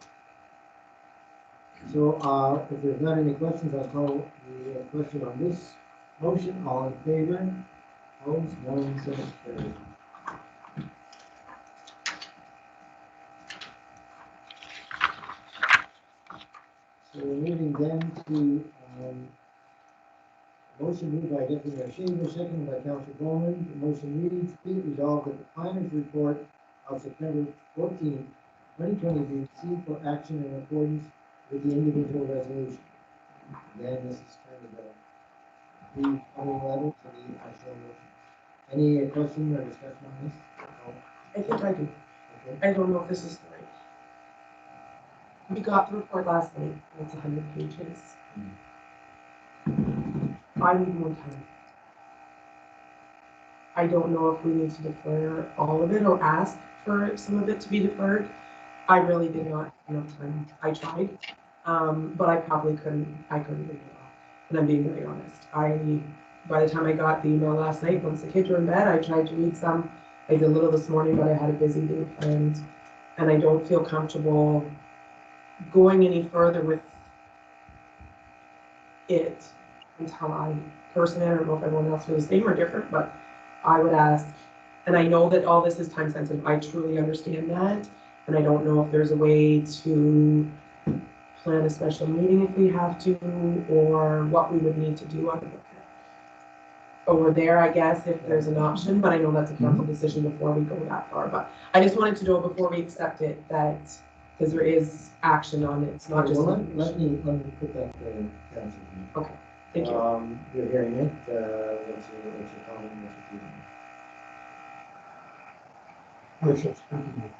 So if there's not any questions, I'll call the question on this motion. All in favor? Opposed? None. So carried. So we're moving then to motion moved by Deputy Mayor Shaver, seconded by Councilor Bowman. The motion reads, be it resolved that the planner's report of September 14, 2020 be received for action in accordance with the individual resolution. Then this is kind of a pre-coming level to the actual motion. Any question or discussion on this? No? I think I do. Okay. I don't know if this is right. We got the report last night, it's 100 pages. I need more time. I don't know if we need to defer all of it or ask for some of it to be deferred. I really did not have enough time. I tried, but I probably couldn't read it all. And I'm being very honest. By the time I got the email last night, once the kids were in bed, I tried to read some. I did a little this morning, but I had a busy day planned. And I don't feel comfortable going any further with it until I personally, I don't know if everyone else feels the same or different, but I would ask, and I know that all this is time sensitive, I truly understand that, and I don't know if there's a way to plan a special meeting if we have to, or what we would need to do on it. Over there, I guess, if there's an option, but I know that's a council decision before we go that far, but I just wanted to know before we accept it that, because there is action on it, it's not just. Well, let me put that to council. Okay, thank you. You're hearing it, what's your comment, Mr. Keating? Worship, speaking of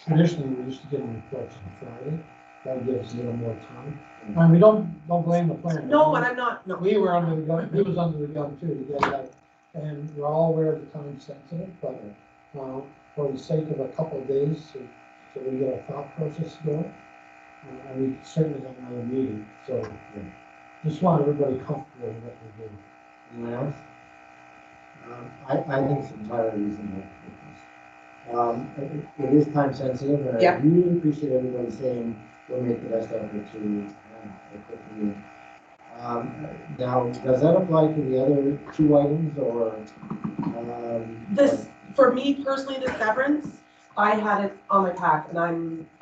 traditionally, we used to get reports on Friday. That gives a little more time. And we don't blame the planner. No, and I'm not, no. We were under the gun, he was under the gun too to get it out. And we're all aware of the time sensitive, but for the sake of a couple of days, so we get a thought process going. And we certainly have another meeting, so just want everybody comfortable with what we're doing. Anyone else? I think it's entirely reasonable. It is time sensitive, and I really appreciate everybody saying we'll make the best effort to a quick meeting. Now, does that apply to the other two items, or? This, for me personally, the severance, I had it on my pack, and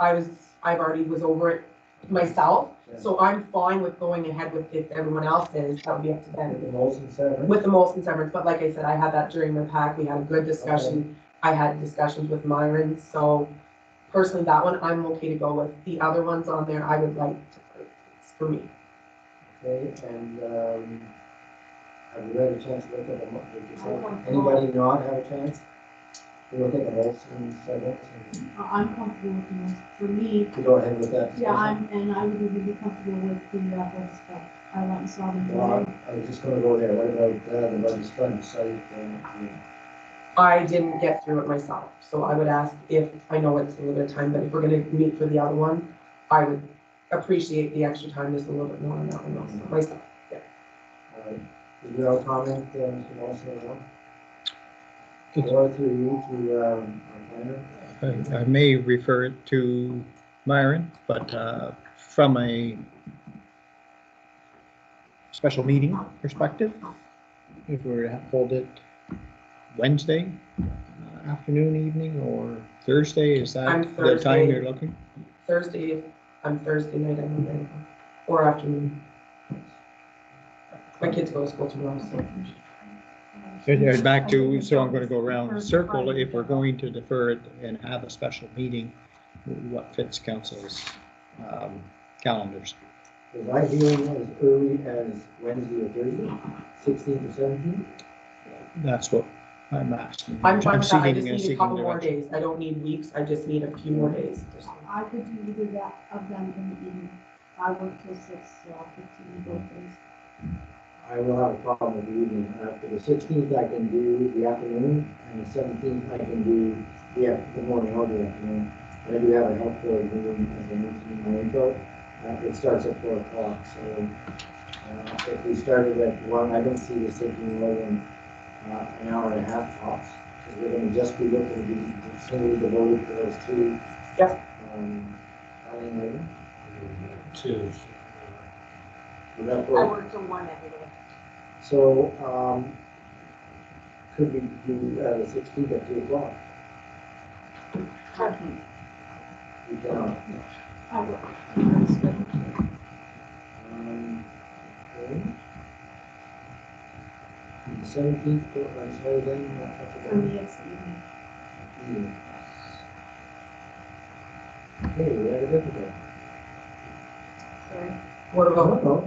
I've already was over it myself, so I'm fine with going ahead with if everyone else is, that would be up to them. With the Molson severance? With the Molson severance, but like I said, I had that during my pack, we had a good discussion. Okay. I had discussions with Myron, so personally, that one, I'm okay to go with. The other ones on there, I would like to, it's for me. Okay, and have you had a chance to look at them? Anybody not have a chance to look at the Molson severance? I'm comfortable with those. For me, To go ahead with that discussion? yeah, and I would even be comfortable with the stuff. I went and saw them Well, today. I was just gonna go there. What about, the Buddy's Fund site, I didn't get through it myself, so I would ask if, I know it's a little bit of time, but if we're gonna meet for the other one, I would appreciate the extra time, just a little bit more on that one also, myself. Is there a comment, Mr. Lawson, at all? Or through you, to, our planner? I may refer it to Myron, but from a special meeting perspective, if we were to hold it Wednesday afternoon, evening, or Thursday, is that I'm the Thursday. time you're looking? Thursday, I'm Thursday night, I'm available, or afternoon. My kids go to school tomorrow, so. And back to, so I'm going to go around the circle. If we're going to defer it and have a special meeting, what fits council's calendars? Was I hearing as early as Wednesday or Thursday, 16th or 17th? That's what I'm asking. I just seeking need a couple more direction. days, I don't need weeks, I just need a few more days. I could do either that of them in the evening. I work till 6, so I'll continue both days. I will have a problem with the evening. For the 16th, I can do the afternoon, and the 17th, I can do the morning or the afternoon. And I do have a health board meeting, as I mentioned in my intro. It starts at 4 o'clock, so if we started at 1, I don't see this taking more than an hour and a half tops, because we're going to just be looking to be solely devoted to those two. Yep. Planning items. Two. Would that I work? work till 1 every day. So, could we do the 16th at 2 o'clock? We cannot. I work. Okay. The 17th, I'm sorry, then. For me, it's the evening. Okay, we have a difficult. Sorry. What I about, don't know.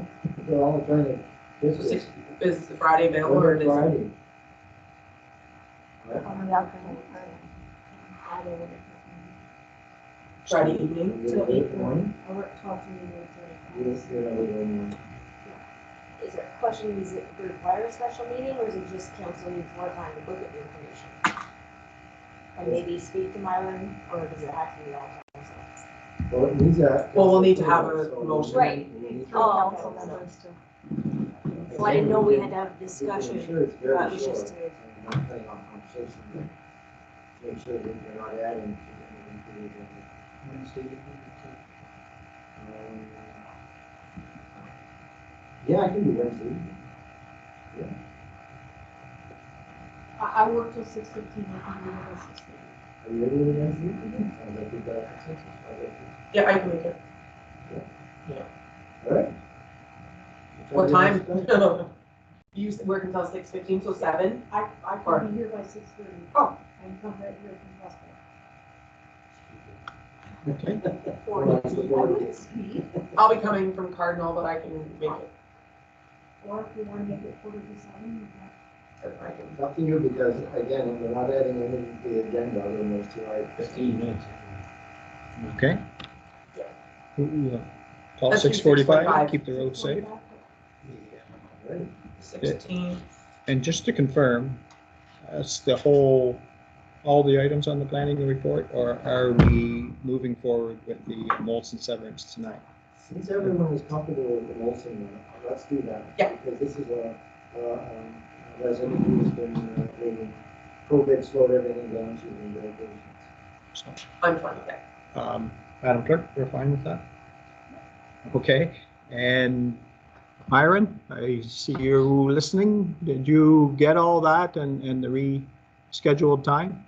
We're all trying to. so is the Friday available, or is it? Friday? On the afternoon. Friday evening? Till 8 morning? I work 12 to 8. Yes, yeah, we will. Is there a question, does it require a special meeting, or is it just council needs more time to look at the information? And maybe speak to Myron, or does it have to be all council? Well, it needs a. Well, we'll need to have a So motion. Right. Oh, council members too. So I didn't know we had to have a I'm discussion. sure it's very That was short. just to- I'm not cutting off conversation, but make sure that you're not adding to the Wednesday. Yeah, I can do Wednesday. Yeah. I work till 6:15. I can do it at 6:30. Are you ready with Wednesday? Sounds like you've got a consensus. Yeah, I can make it. All right. What time? You work until 6:15, so 7? I Or- can be here by 6:30. Oh. I can come right here from Westport. Okay. Or I wouldn't speak, I'll be coming from Cardinal, but I can make it. or if you want to make it 6:45, you can. I can. It's up to you, because again, we're not adding anything to the agenda other than those 2 items. 15 minutes. Okay. Call Let's do 6:45, 6:45. keep the road safe. All right. 16. And just to confirm, that's the whole, all the items on the planning report, or are we moving forward with the Molson severance tonight? Since everyone is comfortable with the Molson, let's do that. Yeah. Because this is a resident who's been waiting. COVID slowed everything down, she's been very patient. So, I'm fine with that. Madam Clerk, we're fine with that? Okay, and Myron, I see you listening. Did you get all that and the rescheduled time?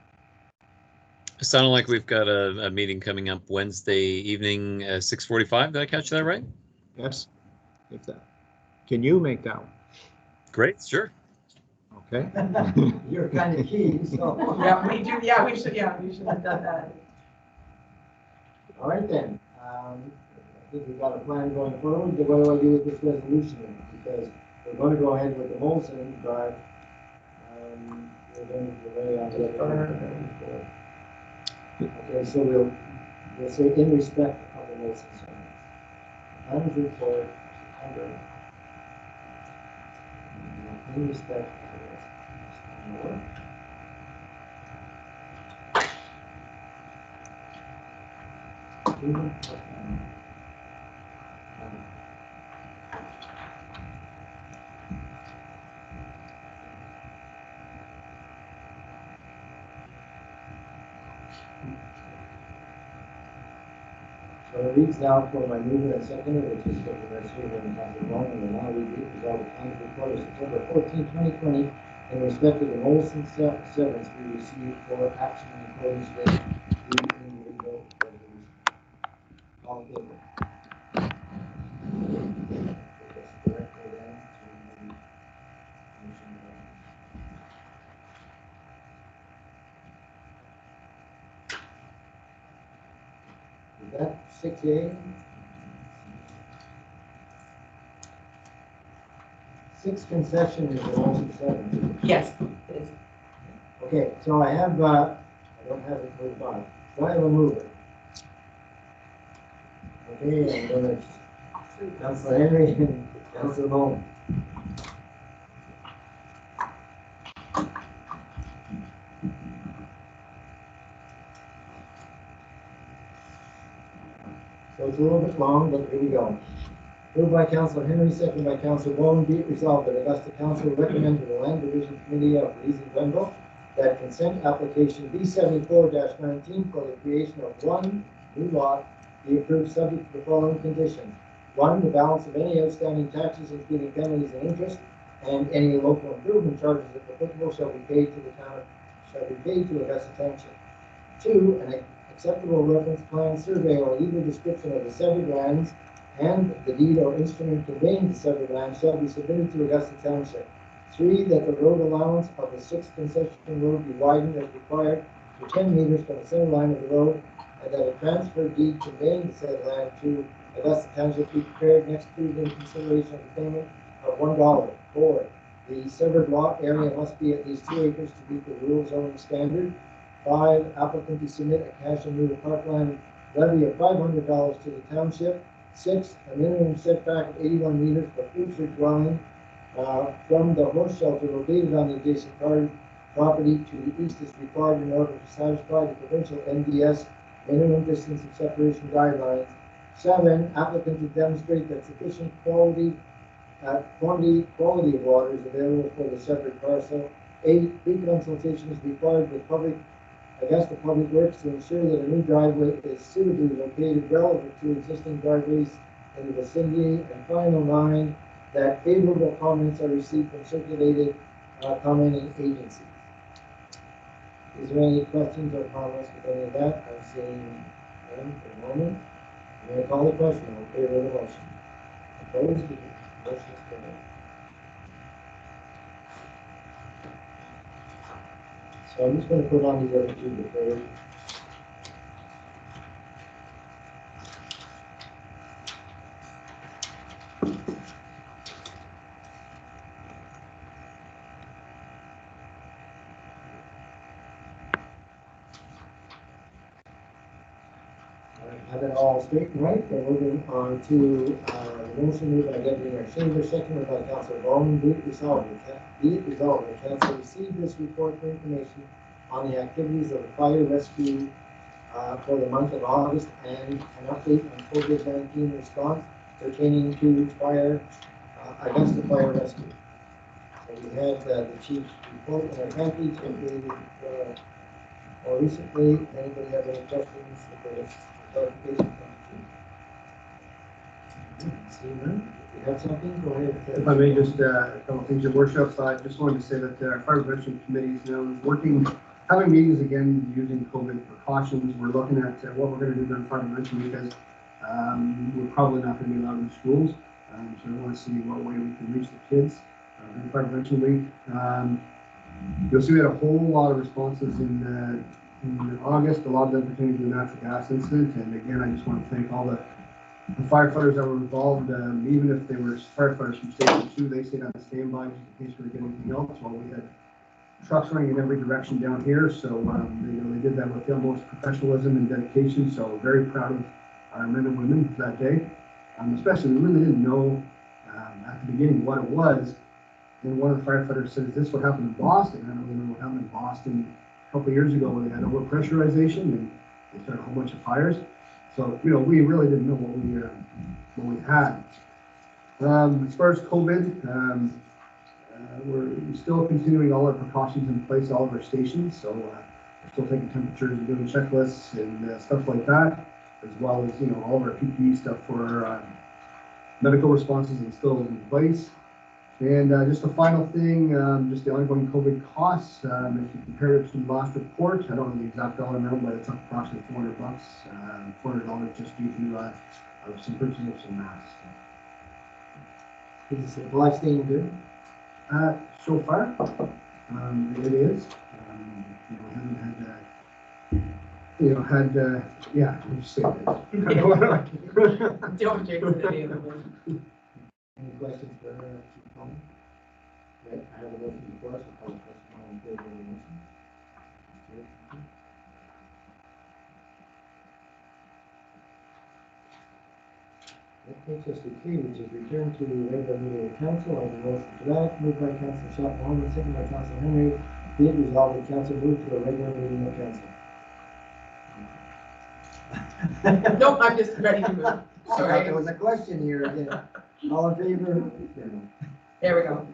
It sounded like we've got a meeting coming up Wednesday evening at 6:45. Did I catch that right? Yes, if that, can you make that one? Great, sure. Okay. You're kind of keen, so. Yeah, we do, yeah, we should have done that. All right then, I think we've got a plan going forward. What do I do with this resolution? Because we're going to go ahead with the Molson, but we're going to delay on the other. Okay, so we'll say in respect of the Molson. Plans report, September. in respect of so it reads now for my mover and seconder, which is for the rest of the Council Long, and now we resolve the county report of September 14, 2020, in respect of the Molson severance we received for action in accordance with the individual resolution. All in favor? That's directly then to the motion. Is that 6A? 6 concession is the motion 7. Yes, it is. Okay, so I have, I don't have it moved on. Do I have a mover? Okay, I'm gonna, Councilor Henry and Councilor Bowman. So it's a little bit long, but here we go. Moved by Councilor Henry, second by Councilor Bowman, be it resolved that Augusta Council recommend to the Land Division Committee of Reason Glenville that consent application B74-19 for the creation of one new lot be approved subject to the following conditions. 1, the balance of any outstanding taxes, including penalties and interest, and any local improvement charges if applicable shall be paid to the town, Augusta Township. 2, an acceptable reference plan, survey, or legal description of the severed lands and the deed or instrument conveying the severed land shall be submitted to Augusta Township. 3, that the road allowance of the 6th concession road be widened as required to 10 meters from the center line of the road, and that a transfer deed conveying the said land to Augusta Township be prepared next Tuesday in consideration of the payment of $1. 4, the severed lot area must be at least 2 acres to meet the rural zoning standard. 5, applicant to submit a cash and real parkland levy of $500 to the township. 6, a minimum setback of 81 meters for future dwelling from the horse shelter located on the adjacent property to the east is required in order to satisfy the provincial NDS minimum distance of separation guidelines. 7, applicant to demonstrate that sufficient quality of water is available for the separate parcel. 8, pre-consultation is required with Augusta Public Works to ensure that a new driveway is suitably located relative to existing driveways in the vicinity. And final 9, that favorable comments are received from circulated commenting agencies. Is there any questions or comments with any of that? I'm seeing none for the moment. I'm going to call the question. All in favor of the motion? Opposed? Motion is carried. So I'm just going to put on these other 2 before. Have it all straight and right. We're moving on to the motion moved by Deputy Mayor Shaver, seconded by Councilor Bowman. Be it resolved that Council receive this report for information on the activities of the fire rescue for the month of August and an update on COVID-19 response pertaining to Augusta Fire Rescue. So we had the chief's report in our package updated more recently. Anybody have any questions for this clarification? See none? If you have something, go ahead. If I may just, a couple things, Your Worship. I just wanted to say that our Fire Prevention Committee is now having meetings again using COVID precautions. We're looking at what we're going to do during Fire Prevention because we're probably not going to be allowed in schools. So we want to see what way we can reach the kids during Fire Prevention Week. You'll see we had a whole lot of responses in August, a lot of them pertaining to the natural gas incident. And again, I just want to thank all the firefighters that were involved, even if they were firefighters from Station 2, they stayed on standby just in case we were getting anything else. While we had trucks running in every direction down here, so they did that with the utmost professionalism and dedication. So very proud of our men and women that day. Especially, we really didn't know at the beginning what it was And one of the firefighters said, is this what happened in Boston? I don't remember what happened in Boston a couple of years ago when they had overpressurization and they started a whole bunch of fires. So, you know, we really didn't know what we had. As far as COVID, we're still continuing all our precautions in place, all of our stations. So we're still taking temperatures and doing checklists and stuff like that, as well as, you know, all of our PPE stuff for our medical responses is still in place. And just a final thing, just the ongoing COVID costs. If you compare it to the last report, I don't know the exact dollar amount, but it's up approximately $400, $400 just due to some purchasing of some masks. Is the supply staying good? So far, it is. We haven't had, yeah, we'll just say it. Don't jinx it any other way. Any questions for Chief Coleman? Right, I have a motion before us, I'll call the question all in favor of the motion. That takes us to K, which is return to regular meeting of council. I have a motion for that, moved by Councilor Chapman, second by Councilor Henry. Be it resolved that council move to a regular meeting of council. Nope, I'm just ready to move. Sorry. There was a question here again. All in favor? There we go.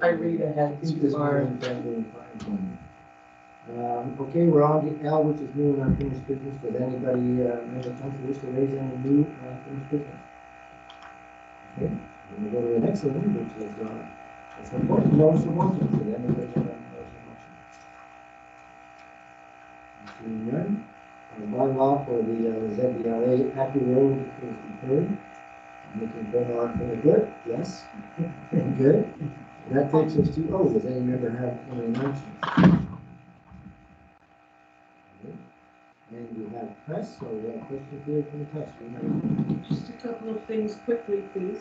I read ahead Keep too this far. moving, friendly, and fine. Okay, we're on to L, which is new and unfinished business. Does anybody in the council wish to raise any new and unfinished business? Okay, we're going to go to the next one, which is it's a notice of motion. Does anybody have a notice of motion? Seeing none. Bylaw for the ZBLA Happy Road is deferred. Making going on for the good? Yes. Good. And that takes us to O. Does any member have any announcements? And we have press, so we have questions here from the press. Just a couple of things quickly, please.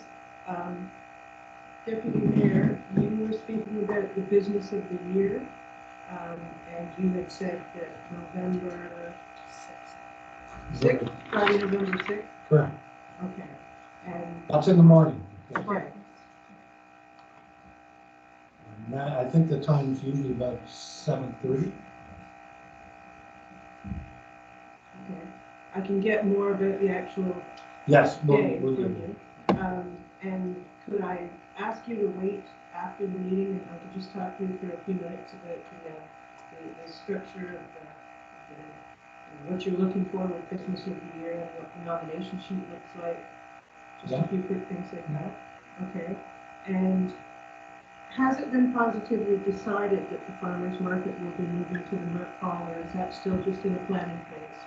Deputy Mayor, you were speaking about the business of the year, and you had said that November 6th, Friday, November 6th? Correct. Okay, and, That's in the morning. okay, And I think the time's usually about 7:30. okay. I can get more about the actual Yes. day we'll from do. you. And could I ask you to wait after the meeting and I could just talk to you for a few minutes about the structure of what you're looking for with Christmas of the year and what the nomination sheet looks like? Just a few quick things like that. Okay. And has it been positively decided that the farmers market will be moving to the Merck Hall, or is that still just in the planning phase?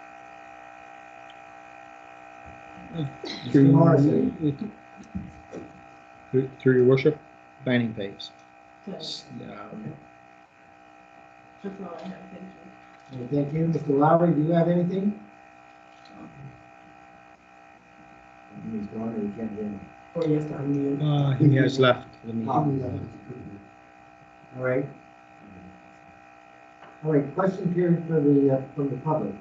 Mr. Morrissey. Through your worship, planning phase. That's all I have, thank you. Thank you. Mr. Lowry, do you have anything? He's gone or he can't hear me. Oh, yes, I'm He has left the meeting. All right. All right, question period for the, from the public.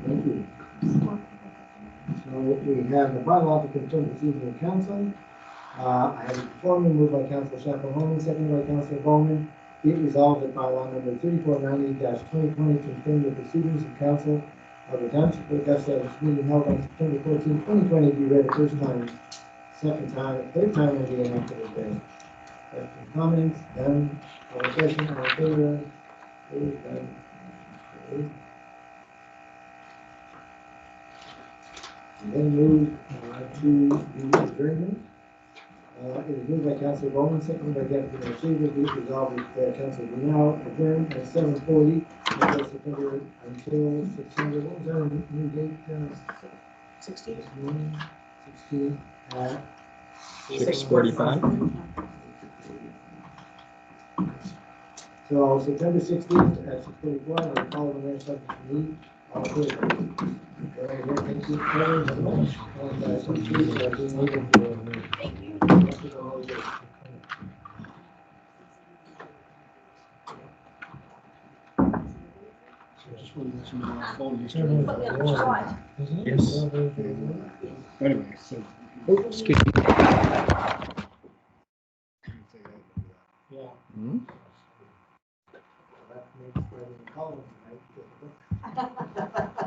Thank you. So we have the bylaw to confirm this evening of council. I have it before me, moved by Councilor Chapman, seconded by Councilor Bowman. Be it resolved that bylaw number 3490-2020 confirm the proceedings of council of the Township of Augusta at its meeting held on September 14, 2020 be read the first time, second time, third time will be enacted as read. Questions, comments, done, all in session, all in favor, opposed, done. Okay. And then move to the adjournment. It is moved by Councilor Bowman, seconded by Deputy Mayor Shaver. Be it resolved that council will now adjourn at 7:40 until September, until September, what was our new date? 16 at 6:45. So September 16th at 6:44, and I'll call the mayor subject to meet. All in favor? Very good, thank you very much. And thank you for being able to. Thank you. Just wanted to let you know, I phoned you. Put me on the spot. Isn't it? Yes. Anyway, so Excuse me. Yeah. Hmm? That makes for the column, right?